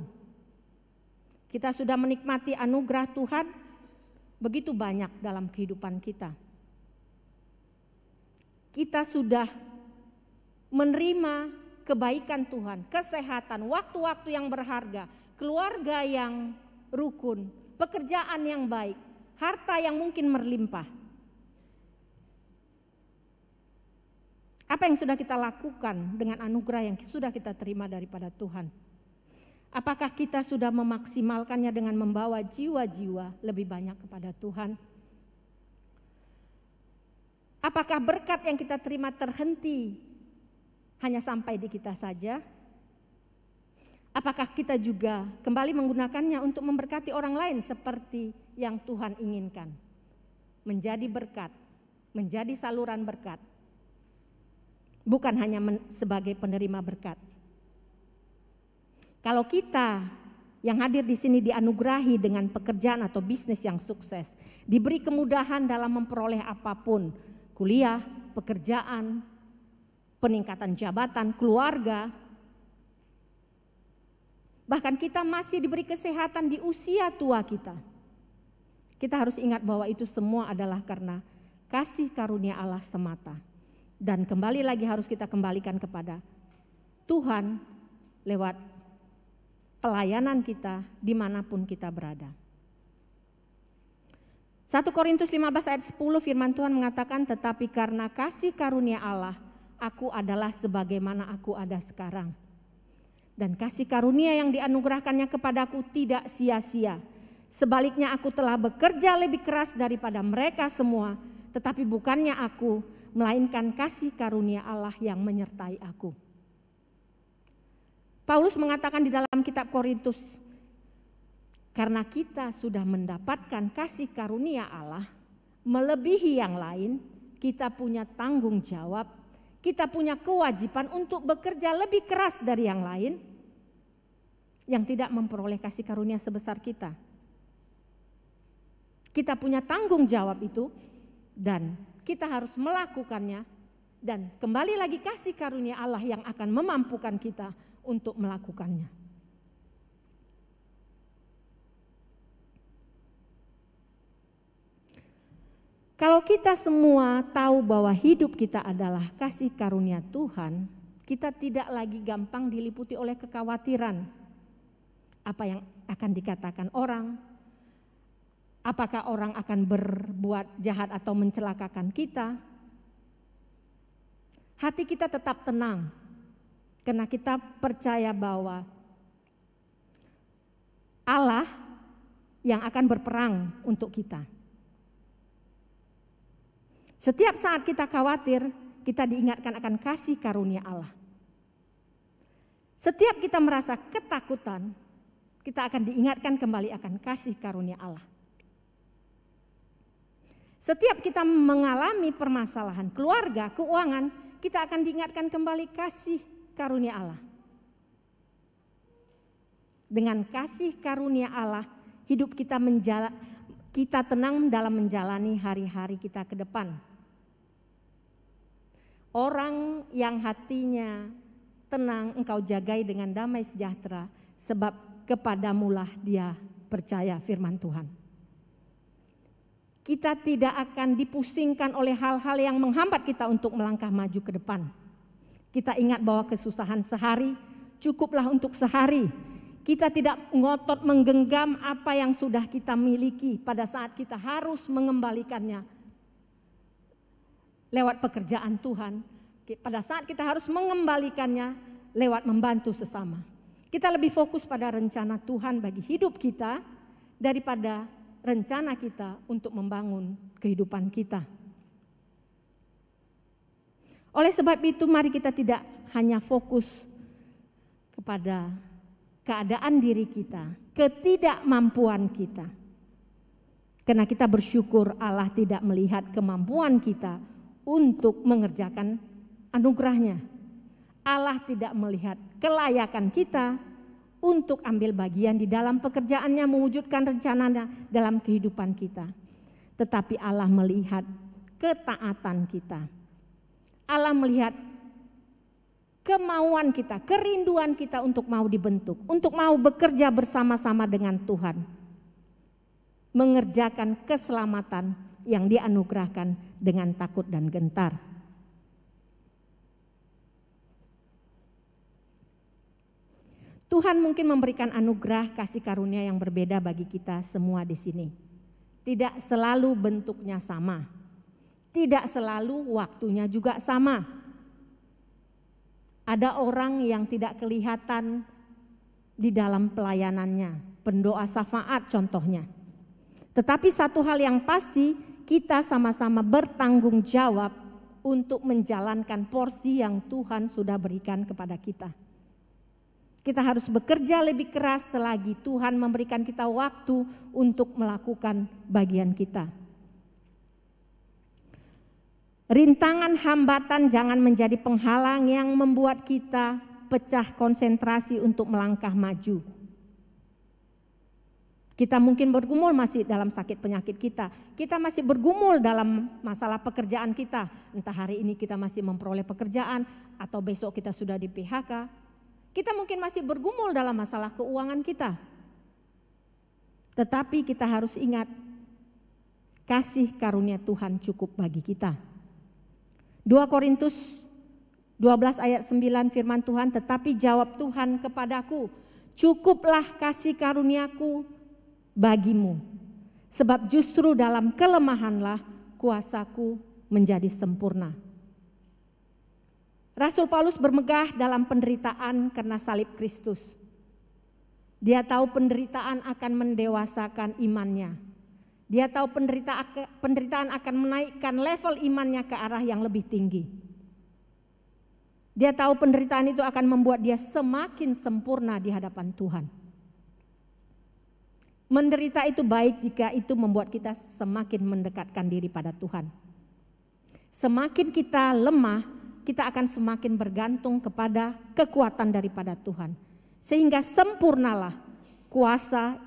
Kita sudah menikmati anugerah Tuhan begitu banyak dalam kehidupan kita. Kita sudah menerima kebaikan Tuhan, kesehatan, waktu-waktu yang berharga, keluarga yang rukun, pekerjaan yang baik, harta yang mungkin berlimpah. Apa yang sudah kita lakukan dengan anugerah yang sudah kita terima daripada Tuhan? Apakah kita sudah memaksimalkannya dengan membawa jiwa-jiwa lebih banyak kepada Tuhan? Apakah berkat yang kita terima terhenti hanya sampai di kita saja? Apakah kita juga kembali menggunakannya untuk memberkati orang lain seperti yang Tuhan inginkan? Menjadi berkat, menjadi saluran berkat. Bukan hanya sebagai penerima berkat. Kalau kita yang hadir di sini dianugerahi dengan pekerjaan atau bisnis yang sukses, diberi kemudahan dalam memperoleh apapun, kuliah, pekerjaan, peningkatan jabatan, keluarga, bahkan kita masih diberi kesehatan di usia tua kita. Kita harus ingat bahwa itu semua adalah karena kasih karunia Allah semata. Dan kembali lagi harus kita kembalikan kepada Tuhan lewat pelayanan kita dimanapun kita berada. 1 Korintus 15 ayat 10 firman Tuhan mengatakan, tetapi karena kasih karunia Allah, aku adalah sebagaimana aku ada sekarang. Dan kasih karunia yang dianugerahkannya kepadaku tidak sia-sia. Sebaliknya aku telah bekerja lebih keras daripada mereka semua, tetapi bukannya aku, melainkan kasih karunia Allah yang menyertai aku. Paulus mengatakan di dalam kitab Korintus, karena kita sudah mendapatkan kasih karunia Allah melebihi yang lain, kita punya tanggung jawab, kita punya kewajiban untuk bekerja lebih keras dari yang lain yang tidak memperoleh kasih karunia sebesar kita. Kita punya tanggung jawab itu dan kita harus melakukannya, dan kembali lagi kasih karunia Allah yang akan memampukan kita untuk melakukannya. Kalau kita semua tahu bahwa hidup kita adalah kasih karunia Tuhan, kita tidak lagi gampang diliputi oleh kekhawatiran. Apa yang akan dikatakan orang, apakah orang akan berbuat jahat atau mencelakakan kita. Hati kita tetap tenang karena kita percaya bahwa Allah yang akan berperang untuk kita. Setiap saat kita khawatir, kita diingatkan akan kasih karunia Allah. Setiap kita merasa ketakutan, kita akan diingatkan kembali akan kasih karunia Allah. Setiap kita mengalami permasalahan keluarga, keuangan, kita akan diingatkan kembali kasih karunia Allah. Dengan kasih karunia Allah, hidup kita tenang dalam menjalani hari-hari kita ke depan. Orang yang hatinya tenang engkau jagai dengan damai sejahtera, sebab kepadamulah dia percaya, firman Tuhan. Kita tidak akan dipusingkan oleh hal-hal yang menghambat kita untuk melangkah maju ke depan. Kita ingat bahwa kesusahan sehari cukuplah untuk sehari. Kita tidak ngotot menggenggam apa yang sudah kita miliki pada saat kita harus mengembalikannya lewat pekerjaan Tuhan. Pada saat kita harus mengembalikannya lewat membantu sesama. Kita lebih fokus pada rencana Tuhan bagi hidup kita daripada rencana kita untuk membangun kehidupan kita. Oleh sebab itu mari kita tidak hanya fokus kepada keadaan diri kita, ketidakmampuan kita. Karena kita bersyukur Allah tidak melihat kemampuan kita untuk mengerjakan anugerahnya. Allah tidak melihat kelayakan kita untuk ambil bagian di dalam pekerjaannya, mewujudkan rencananya dalam kehidupan kita. Tetapi Allah melihat ketaatan kita. Allah melihat kemauan kita, kerinduan kita untuk mau dibentuk, untuk mau bekerja bersama-sama dengan Tuhan. Mengerjakan keselamatan yang dianugerahkan dengan takut dan gentar. Tuhan mungkin memberikan anugerah kasih karunia yang berbeda bagi kita semua di sini. Tidak selalu bentuknya sama. Tidak selalu waktunya juga sama. Ada orang yang tidak kelihatan di dalam pelayanannya, pendoa syafaat contohnya. Tetapi satu hal yang pasti, kita sama-sama bertanggung jawab untuk menjalankan porsi yang Tuhan sudah berikan kepada kita. Kita harus bekerja lebih keras selagi Tuhan memberikan kita waktu untuk melakukan bagian kita. Rintangan hambatan jangan menjadi penghalang yang membuat kita pecah konsentrasi untuk melangkah maju. Kita mungkin bergumul masih dalam sakit penyakit kita. Kita masih bergumul dalam masalah pekerjaan kita. Entah hari ini kita masih memperoleh pekerjaan atau besok kita sudah di PHK. Kita mungkin masih bergumul dalam masalah keuangan kita. Tetapi kita harus ingat, kasih karunia Tuhan cukup bagi kita. 2 Korintus 12 ayat 9 firman Tuhan, tetapi jawab Tuhan kepadaku, cukuplah kasih karuniaku bagimu. Sebab justru dalam kelemahanlah kuasaku menjadi sempurna. Rasul Paulus bermegah dalam penderitaan karena salib Kristus. Dia tahu penderitaan akan mendewasakan imannya. Dia tahu penderitaan akan menaikkan level imannya ke arah yang lebih tinggi. Dia tahu penderitaan itu akan membuat dia semakin sempurna di hadapan Tuhan. Menderita itu baik jika itu membuat kita semakin mendekatkan diri pada Tuhan. Semakin kita lemah, kita akan semakin bergantung kepada kekuatan daripada Tuhan. Sehingga sempurnalah kuasa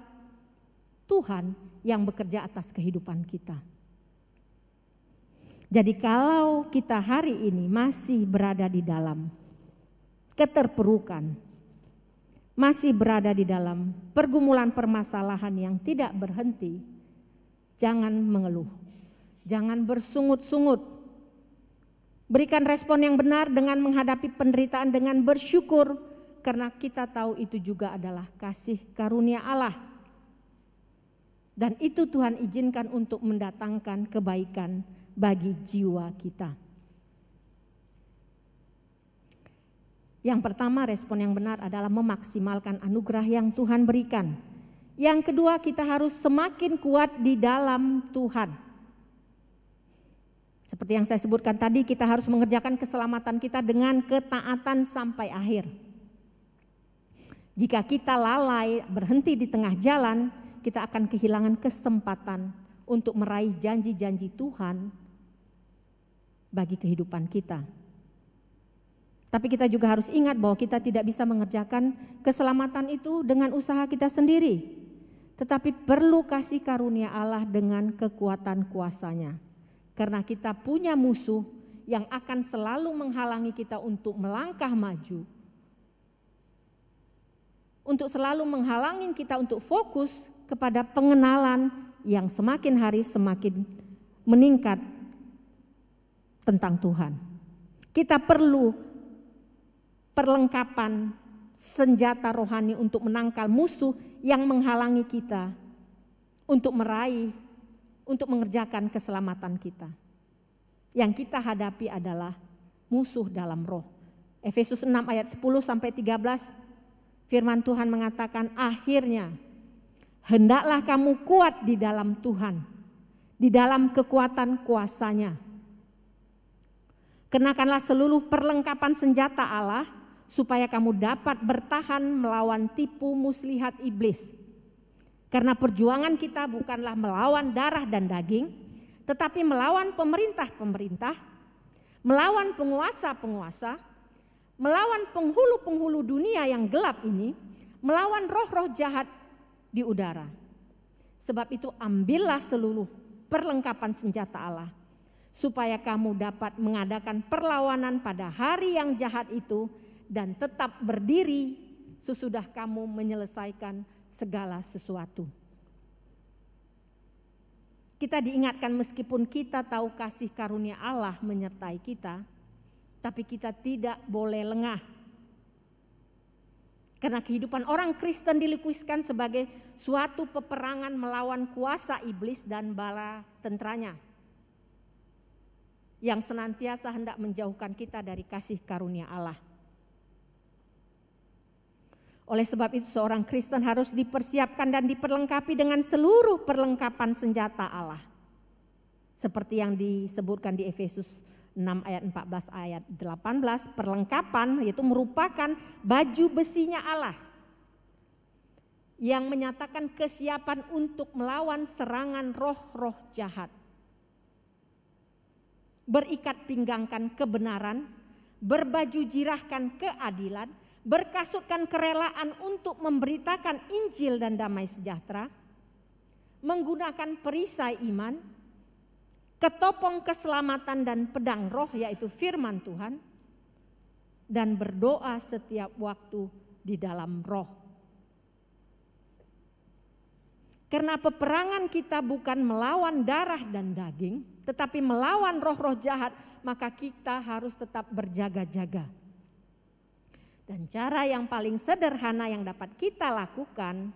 Tuhan yang bekerja atas kehidupan kita. Jadi kalau kita hari ini masih berada di dalam keterpurukan, masih berada di dalam pergumulan permasalahan yang tidak berhenti, jangan mengeluh, jangan bersungut-sungut. Berikan respon yang benar dengan menghadapi penderitaan dengan bersyukur, karena kita tahu itu juga adalah kasih karunia Allah. Dan itu Tuhan izinkan untuk mendatangkan kebaikan bagi jiwa kita. Yang pertama, respon yang benar adalah memaksimalkan anugerah yang Tuhan berikan. Yang kedua, kita harus semakin kuat di dalam Tuhan. Seperti yang saya sebutkan tadi, kita harus mengerjakan keselamatan kita dengan ketaatan sampai akhir. Jika kita lalai, berhenti di tengah jalan, kita akan kehilangan kesempatan untuk meraih janji-janji Tuhan bagi kehidupan kita. Tapi kita juga harus ingat bahwa kita tidak bisa mengerjakan keselamatan itu dengan usaha kita sendiri. Tetapi perlu kasih karunia Allah dengan kekuatan kuasa-Nya. Karena kita punya musuh yang akan selalu menghalangi kita untuk melangkah maju. Untuk selalu menghalangi kita untuk fokus kepada pengenalan yang semakin hari semakin meningkat tentang Tuhan. Kita perlu perlengkapan senjata rohani untuk menangkal musuh yang menghalangi kita untuk meraih, untuk mengerjakan keselamatan kita. Yang kita hadapi adalah musuh dalam roh. Efesus 6 ayat 10 sampai 13, firman Tuhan mengatakan, akhirnya hendaklah kamu kuat di dalam Tuhan, di dalam kekuatan kuasa-Nya. Kenakanlah seluruh perlengkapan senjata Allah supaya kamu dapat bertahan melawan tipu muslihat iblis. Karena perjuangan kita bukanlah melawan darah dan daging, tetapi melawan pemerintah-pemerintah, melawan penguasa-penguasa, melawan penghulu-penghulu dunia yang gelap ini, melawan roh-roh jahat di udara. Sebab itu ambillah seluruh perlengkapan senjata Allah, supaya kamu dapat mengadakan perlawanan pada hari yang jahat itu dan tetap berdiri sesudah kamu menyelesaikan segala sesuatu. Kita diingatkan meskipun kita tahu kasih karunia Allah menyertai kita, tapi kita tidak boleh lengah. Karena kehidupan orang Kristen dilukiskan sebagai suatu peperangan melawan kuasa iblis dan bala tentaranya, yang senantiasa hendak menjauhkan kita dari kasih karunia Allah. Oleh sebab itu seorang Kristen harus dipersiapkan dan diperlengkapi dengan seluruh perlengkapan senjata Allah. Seperti yang disebutkan di Efesus 6 ayat 14 ayat 18, perlengkapan yaitu merupakan baju besinya Allah yang menyatakan kesiapan untuk melawan serangan roh-roh jahat. Berikat pinggangkan kebenaran, berbaju jirahkan keadilan, berkasutkan kerelaan untuk memberitakan Injil dan damai sejahtera, menggunakan perisai iman, ketopong keselamatan dan pedang roh yaitu firman Tuhan, dan berdoa setiap waktu di dalam roh. Karena peperangan kita bukan melawan darah dan daging, tetapi melawan roh-roh jahat, maka kita harus tetap berjaga-jaga. Dan cara yang paling sederhana yang dapat kita lakukan,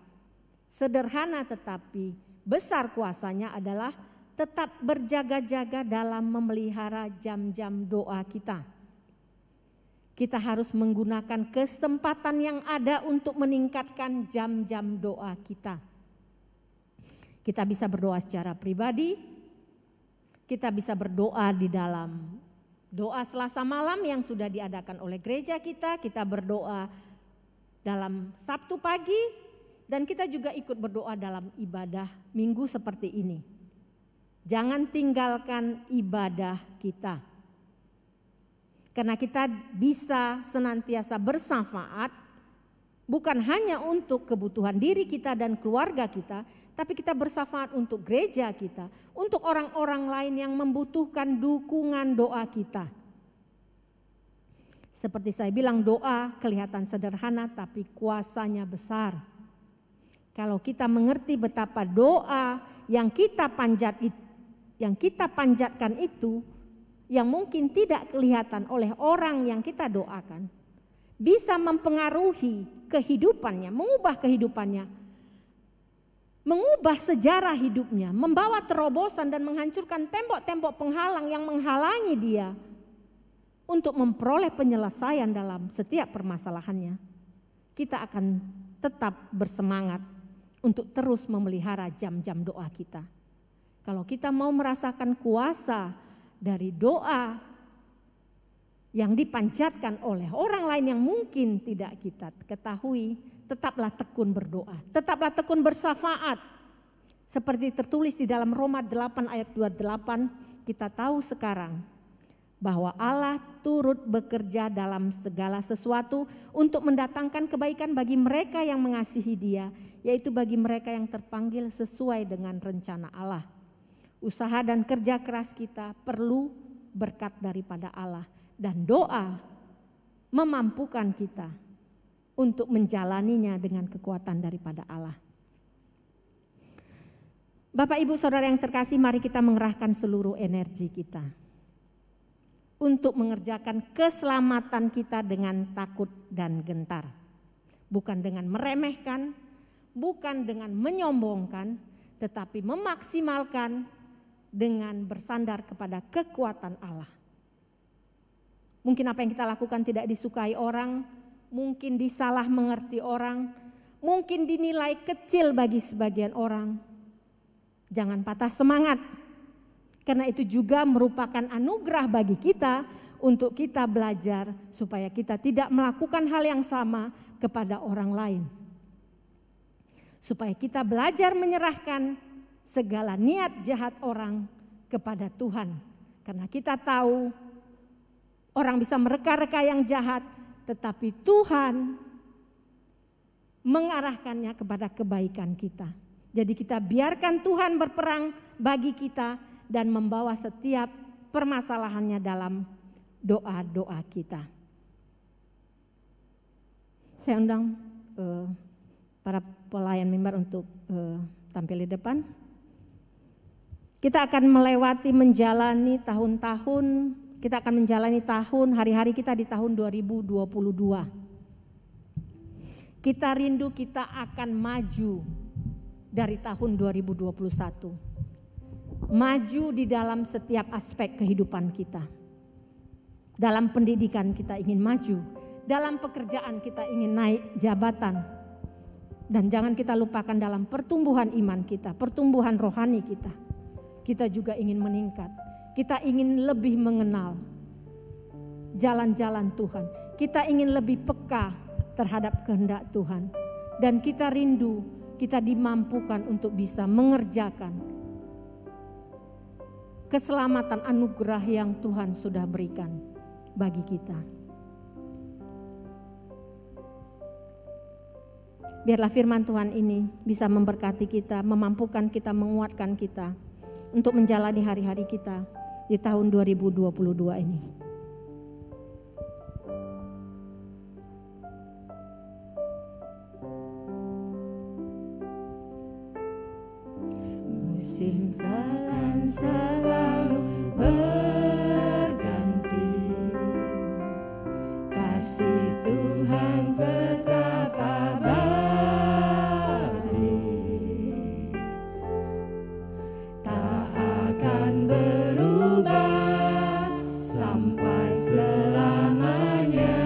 sederhana tetapi besar kuasanya adalah tetap berjaga-jaga dalam memelihara jam-jam doa kita. Kita harus menggunakan kesempatan yang ada untuk meningkatkan jam-jam doa kita. Kita bisa berdoa secara pribadi, kita bisa berdoa di dalam doa Selasa malam yang sudah diadakan oleh gereja kita berdoa dalam Sabtu pagi, dan kita juga ikut berdoa dalam ibadah minggu seperti ini. Jangan tinggalkan ibadah kita. Karena kita bisa senantiasa bersafaat, bukan hanya untuk kebutuhan diri kita dan keluarga kita, tapi kita bersafaat untuk gereja kita, untuk orang-orang lain yang membutuhkan dukungan doa kita. Seperti saya bilang, doa kelihatan sederhana tapi kuasanya besar. Kalau kita mengerti betapa doa yang kita panjatkan itu, yang mungkin tidak kelihatan oleh orang yang kita doakan, bisa mempengaruhi kehidupannya, mengubah kehidupannya, mengubah sejarah hidupnya, membawa terobosan dan menghancurkan tembok-tembok penghalang yang menghalangi dia untuk memperoleh penyelesaian dalam setiap permasalahannya. Kita akan tetap bersemangat untuk terus memelihara jam-jam doa kita. Kalau kita mau merasakan kuasa dari doa yang dipanjatkan oleh orang lain yang mungkin tidak kita ketahui, tetaplah tekun berdoa, tetaplah tekun bersafaat. Seperti tertulis di dalam Roma 8 ayat 28, kita tahu sekarang bahwa Allah turut bekerja dalam segala sesuatu untuk mendatangkan kebaikan bagi mereka yang mengasihi Dia, yaitu bagi mereka yang terpanggil sesuai dengan rencana Allah. Usaha dan kerja keras kita perlu berkat daripada Allah, dan doa memampukan kita untuk menjalaninya dengan kekuatan daripada Allah. Bapak Ibu Saudara yang terkasih, mari kita mengerahkan seluruh energi kita untuk mengerjakan keselamatan kita dengan takut dan gentar. Bukan dengan meremehkan, bukan dengan menyombongkan, tetapi memaksimalkan dengan bersandar kepada kekuatan Allah. Mungkin apa yang kita lakukan tidak disukai orang, mungkin disalah mengerti orang, mungkin dinilai kecil bagi sebagian orang. Jangan patah semangat, karena itu juga merupakan anugerah bagi kita untuk kita belajar supaya kita tidak melakukan hal yang sama kepada orang lain. Supaya kita belajar menyerahkan segala niat jahat orang kepada Tuhan. Karena kita tahu orang bisa mereka-reka yang jahat, tetapi Tuhan mengarahkannya kepada kebaikan kita. Jadi kita biarkan Tuhan berperang bagi kita dan membawa setiap permasalahannya dalam doa-doa kita. Saya undang para pelayan mimbar untuk tampil di depan. Kita akan menjalani tahun-tahun, kita akan menjalani hari-hari kita di tahun 2022. Kita rindu kita akan maju dari tahun 2021. Maju di dalam setiap aspek kehidupan kita. Dalam pendidikan kita ingin maju, dalam pekerjaan kita ingin naik jabatan. Dan jangan kita lupakan dalam pertumbuhan iman kita, pertumbuhan rohani kita. Kita juga ingin meningkat, kita ingin lebih mengenal jalan-jalan Tuhan. Kita ingin lebih peka terhadap kehendak Tuhan. Dan kita rindu, kita dimampukan untuk bisa mengerjakan keselamatan anugerah yang Tuhan sudah berikan bagi kita. Biarlah firman Tuhan ini bisa memberkati kita, memampukan kita, menguatkan kita untuk menjalani hari-hari kita di tahun 2022 ini. Musim salam selalu berganti, kasih Tuhan tetap abadi, tak akan berubah sampai selamanya.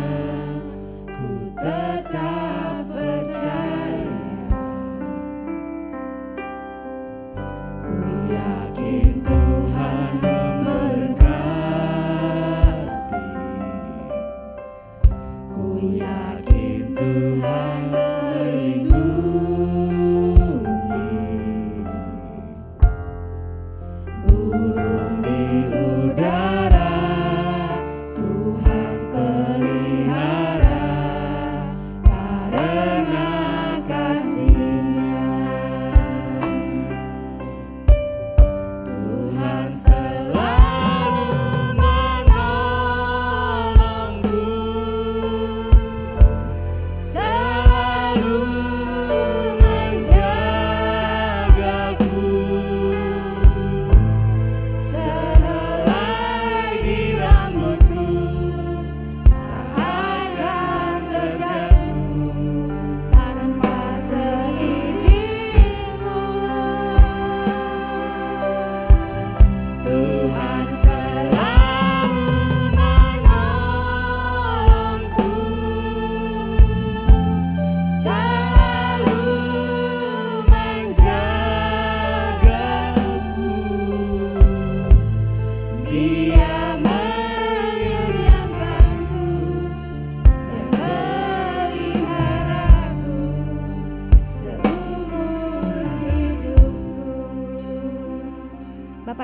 Ku tetap percaya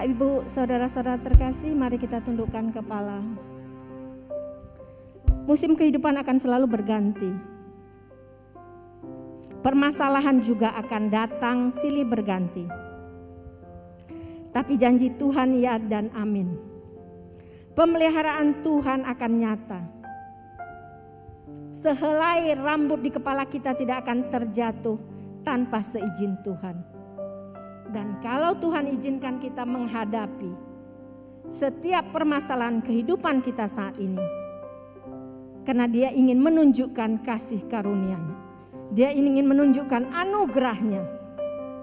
Bapak Ibu saudara-saudara terkasih, mari kita tundukkan kepala. Musim kehidupan akan selalu berganti. Permasalahan juga akan datang silih berganti. Tapi janji Tuhan ya dan amin. Pemeliharaan Tuhan akan nyata. Sehelai rambut di kepala kita tidak akan terjatuh tanpa seizin Tuhan. Dan kalau Tuhan izinkan kita menghadapi setiap permasalahan kehidupan kita saat ini, karena Dia ingin menunjukkan kasih karunia-Nya, Dia ingin menunjukkan anugerah-Nya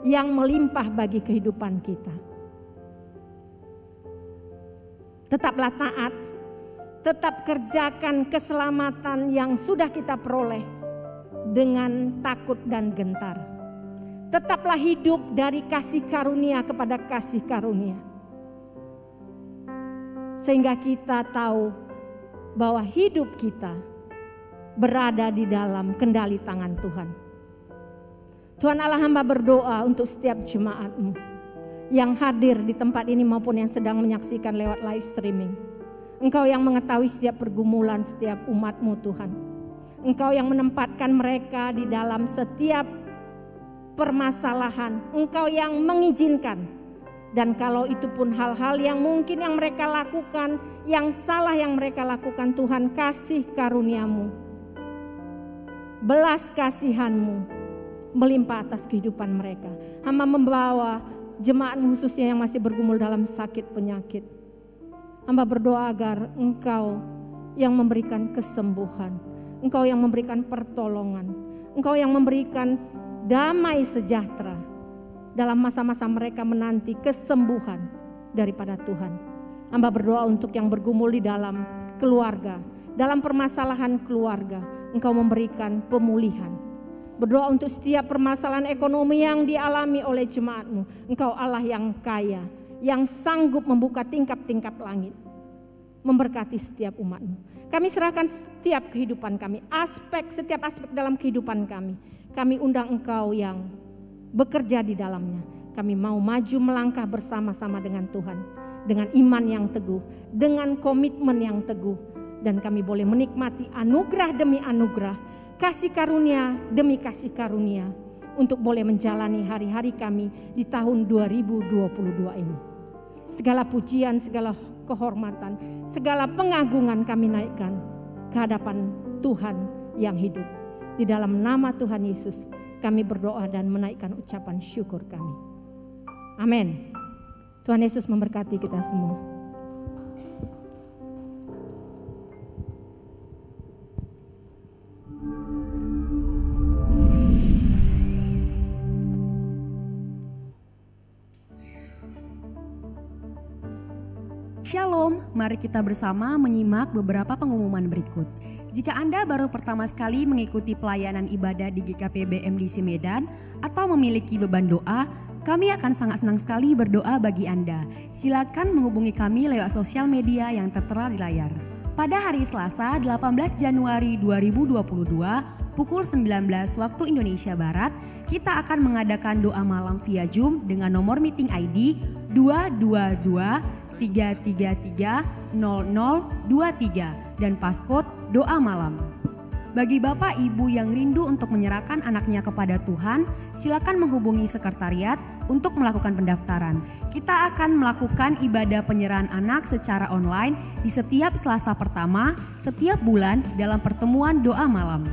yang melimpah bagi kehidupan kita. Tetaplah taat, tetap kerjakan keselamatan yang sudah kita peroleh dengan takut dan gentar. Tetaplah hidup dari kasih karunia kepada kasih karunia. Sehingga kita tahu bahwa hidup kita berada di dalam kendali tangan Tuhan. Tuhan Allah, hamba berdoa untuk setiap jemaat-Mu yang hadir di tempat ini maupun yang sedang menyaksikan lewat live streaming. Engkau yang mengetahui setiap pergumulan setiap umat-Mu Tuhan. Engkau yang menempatkan mereka di dalam setiap permasalahan. Engkau yang mengizinkan. Dan kalau itu pun hal-hal yang mungkin yang mereka lakukan, yang salah yang mereka lakukan, Tuhan, kasih karunia-Mu, belas kasihan-Mu melimpah atas kehidupan mereka. Hamba membawa jemaat-Mu khususnya yang masih bergumul dalam sakit penyakit. Hamba berdoa agar Engkau yang memberikan kesembuhan, Engkau yang memberikan pertolongan, Engkau yang memberikan damai sejahtera dalam masa-masa mereka menanti kesembuhan daripada Tuhan. Hamba berdoa untuk yang bergumul di dalam keluarga, dalam permasalahan keluarga, Engkau memberikan pemulihan. Berdoa untuk setiap permasalahan ekonomi yang dialami oleh jemaat-Mu. Engkau Allah yang kaya, yang sanggup membuka tingkap-tingkap langit, memberkati setiap umat-Mu. Kami serahkan setiap kehidupan kami, setiap aspek dalam kehidupan kami. Kami undang Engkau yang bekerja di dalamnya. Kami mau maju melangkah bersama-sama dengan Tuhan, dengan iman yang teguh, dengan komitmen yang teguh. Dan kami boleh menikmati anugerah demi anugerah, kasih karunia demi kasih karunia, untuk boleh menjalani hari-hari kami di tahun 2022 ini. Segala pujian, segala kehormatan, segala pengagungan kami naikkan ke hadapan Tuhan yang hidup. Di dalam nama Tuhan Yesus kami berdoa dan menaikkan ucapan syukur kami. Amin. Tuhan Yesus memberkati kita semua. Shalom, mari kita bersama menyimak beberapa pengumuman berikut. Jika Anda baru pertama sekali mengikuti pelayanan ibadah di GKP BMDC Medan atau memiliki beban doa, kami akan sangat senang sekali berdoa bagi Anda. Silakan menghubungi kami lewat sosial media yang tertera di layar. Pada hari Selasa 18 Januari 2022 pukul 19 waktu Indonesia Barat, kita akan mengadakan doa malam via Zoom dengan nomor meeting ID 222-333-0023 dan passcode doa malam. Bagi Bapak Ibu yang rindu untuk menyerahkan anaknya kepada Tuhan, silakan menghubungi sekretariat untuk melakukan pendaftaran. Kita akan melakukan ibadah penyerahan anak secara online di setiap Selasa pertama setiap bulan dalam pertemuan doa malam.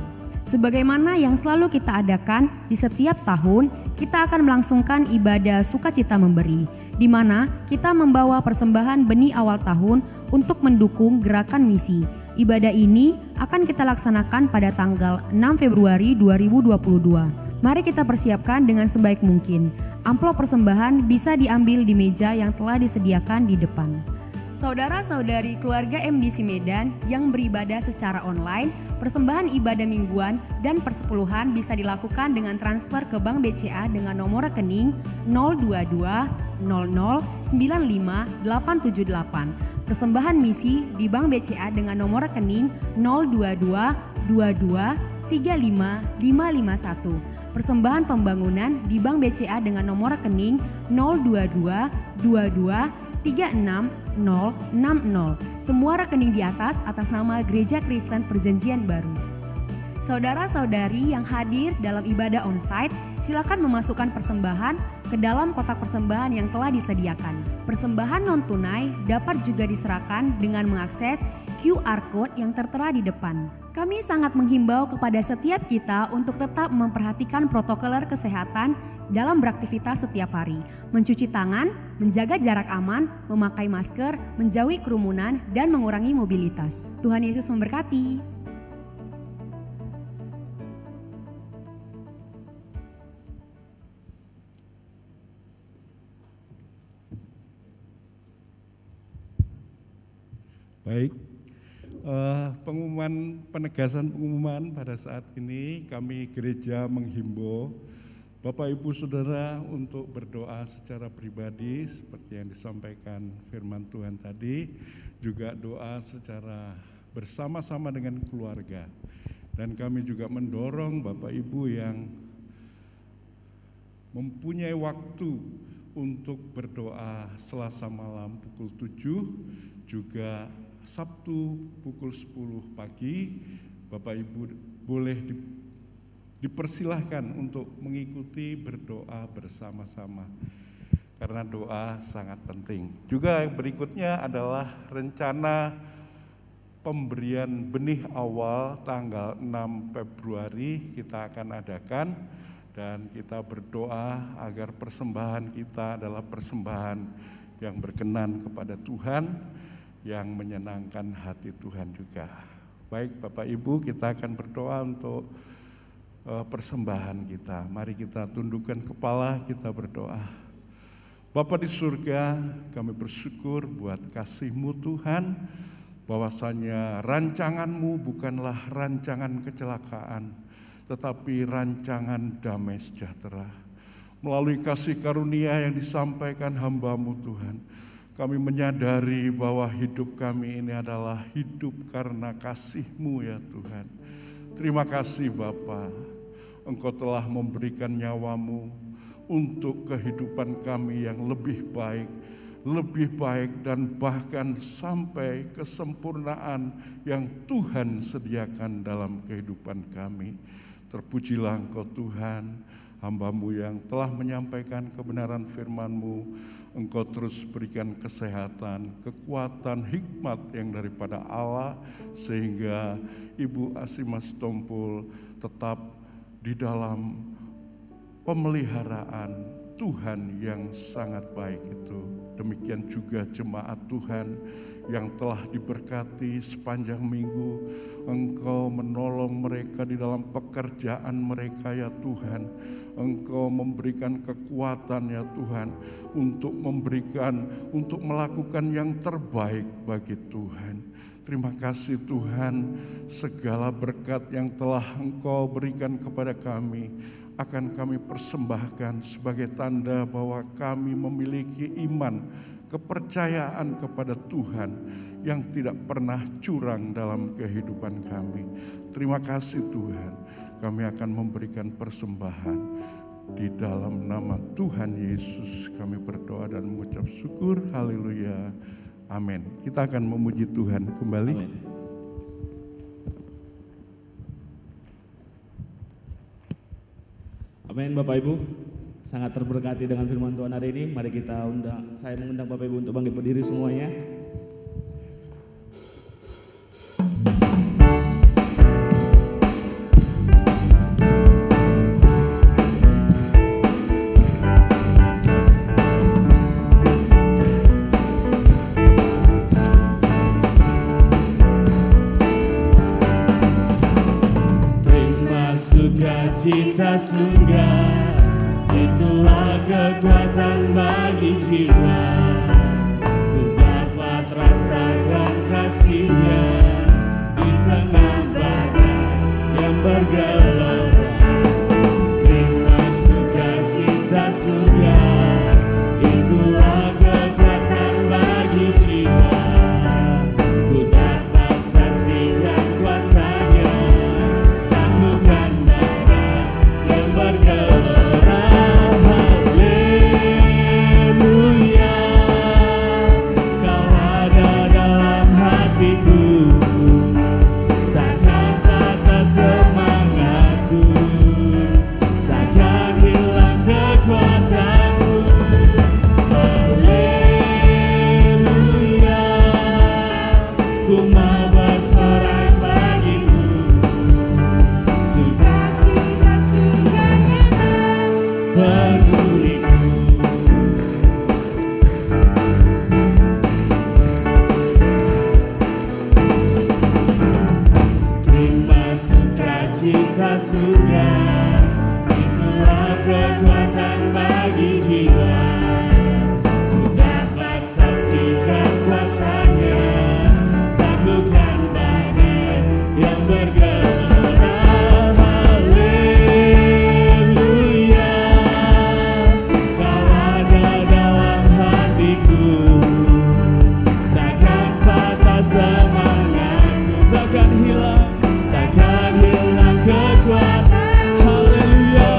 Sebagaimana yang selalu kita adakan di setiap tahun, kita akan melangsungkan ibadah sukacita memberi, di mana kita membawa persembahan benih awal tahun untuk mendukung gerakan misi. Ibadah ini akan kita laksanakan pada tanggal 6 Februari 2022. Mari kita persiapkan dengan sebaik mungkin. Amplop persembahan bisa diambil di meja yang telah disediakan di depan. Saudara-saudari keluarga MDC Medan yang beribadah secara online, persembahan ibadah mingguan dan persepuluhan bisa dilakukan dengan transfer ke Bank BCA dengan nomor rekening 022 00 95 878. Persembahan misi di Bank BCA dengan nomor rekening 022 22 35 551. persembahan pembangunan di Bank BCA dengan nomor rekening 022 22 36 060. Semua rekening di atas nama Gereja Kristen Perjanjian Baru. Saudara-saudari yang hadir dalam ibadah onsite, silakan memasukkan persembahan ke dalam kotak persembahan yang telah disediakan. Persembahan non-tunai dapat juga diserahkan dengan mengakses QR Code yang tertera di depan. Kami sangat menghimbau kepada setiap kita untuk tetap memperhatikan protokol kesehatan dalam beraktivitas setiap hari. Mencuci tangan, menjaga jarak aman, memakai masker, menjauhi kerumunan, dan mengurangi mobilitas. Tuhan Yesus memberkati. Baik, penegasan pengumuman pada saat ini kami gereja menghimbau Bapak Ibu Saudara untuk berdoa secara pribadi seperti yang disampaikan firman Tuhan tadi, juga doa secara bersama-sama dengan keluarga. Dan kami juga mendorong Bapak Ibu yang mempunyai waktu untuk berdoa Selasa malam pukul 7, juga Sabtu pukul 10 pagi, Bapak Ibu boleh dipersilahkan untuk mengikuti berdoa bersama-sama. Karena doa sangat penting. Juga yang berikutnya adalah rencana pemberian benih awal tanggal 6 Februari kita akan adakan. Dan kita berdoa agar persembahan kita adalah persembahan yang berkenan kepada Tuhan, yang menyenangkan hati Tuhan juga. Baik Bapak Ibu, kita akan berdoa untuk persembahan kita. Mari kita tundukkan kepala, kita berdoa. Bapa di surga, kami bersyukur buat kasih-Mu Tuhan, bahwasanya rancangan-Mu bukanlah rancangan kecelakaan, tetapi rancangan damai sejahtera. Melalui kasih karunia yang disampaikan hamba-Mu Tuhan, kami menyadari bahwa hidup kami ini adalah hidup karena kasih-Mu ya Tuhan. Terima kasih Bapa, Engkau telah memberikan nyawa-Mu untuk kehidupan kami yang lebih baik dan bahkan sampai kesempurnaan yang Tuhan sediakan dalam kehidupan kami. Terpujilah Engkau Tuhan, hamba-Mu yang telah menyampaikan kebenaran firman-Mu. Engkau terus berikan kesehatan, kekuatan, hikmat yang daripada Allah, sehingga Ibu Asimas Tompul tetap di dalam pemeliharaan Tuhan yang sangat baik itu. Demikian juga jemaat Tuhan yang telah diberkati sepanjang minggu. Engkau menolong mereka di dalam pekerjaan mereka ya Tuhan. Engkau memberikan kekuatan ya Tuhan untuk melakukan yang terbaik bagi Tuhan. Terima kasih Tuhan, segala berkat yang telah Engkau berikan kepada kami akan kami persembahkan sebagai tanda bahwa kami memiliki iman, kepercayaan kepada Tuhan yang tidak pernah curang dalam kehidupan kami. Terima kasih Tuhan, kami akan memberikan persembahan. Di dalam nama Tuhan Yesus kami berdoa dan mengucap syukur. Haleluya. Amin. Kita akan memuji Tuhan kembali. Amin. Amin Bapak Ibu, sangat terberkati dengan firman Tuhan hari ini. Mari saya mengundang Bapak Ibu untuk bangkit berdiri semuanya. Sukacita surga, itulah kekuatan bagi jiwa. Ku dapat rasakan kasih-Nya di tengah badai yang bergelora. Terima sukacita surga, itulah kekuatan bagi jiwa. Ku dapat saksikan kuasa-Nya, bukan darah yang bergelora. surga, itulah kekuatan bagi jiwa. Ku dapat saksikan kuasanya, taklukkan badai yang bergelora. Haleluya, Kau ada dalam hatiku, takkan patah semangatku, takkan hilang kekuatan. Haleluya,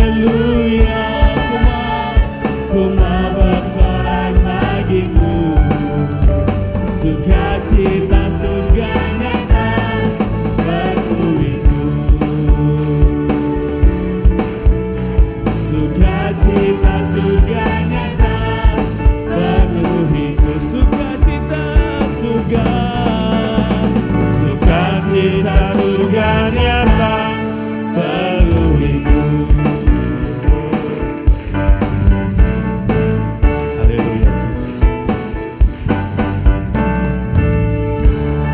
haleluya, ku mau bersorak bagimu, sukacita surga nyata penuhiku, sukacita surga nyata penuhiku, sukacita surga, sukacita surga nyata penuhiku. Haleluya Yesus.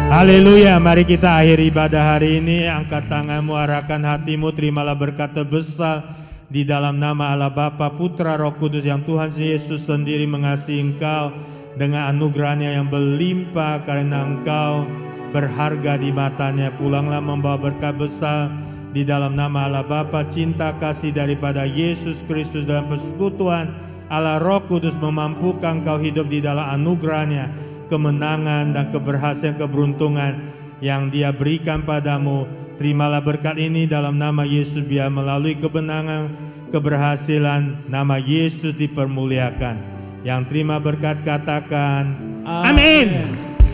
Haleluya, mari kita akhiri ibadah hari ini. Angkat tanganmu, arahkan hatimu, terimalah berkat terbesar di dalam nama Allah Bapa, Putra, Roh Kudus yang Tuhan Yesus sendiri mengasihi engkau dengan anugerahnya yang berlimpah karena engkau berharga di matanya. Pulanglah membawa berkat besar di dalam nama Allah Bapa, cinta kasih daripada Yesus Kristus dalam persekutuan Allah Roh Kudus memampukan engkau hidup di dalam anugerahnya, kemenangan dan keberhasilan, keberuntungan yang Dia berikan padamu. Terimalah berkat ini dalam nama Yesus, biar melalui kebenangan, keberhasilan, nama Yesus dipermuliakan. Yang terima berkat katakan amin.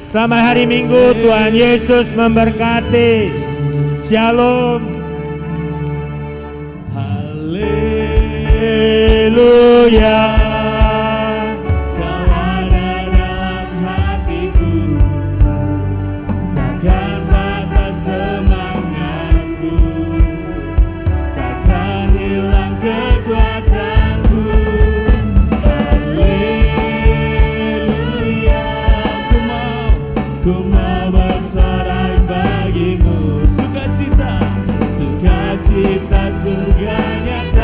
Selamat hari Minggu, Tuhan Yesus memberkati. Shalom. Haleluya. Kau ada dalam hatiku, takkan patah semangatku, takkan hilang kekuatanku. Haleluya, ku mau bersorak bagimu, sukacita surga nyata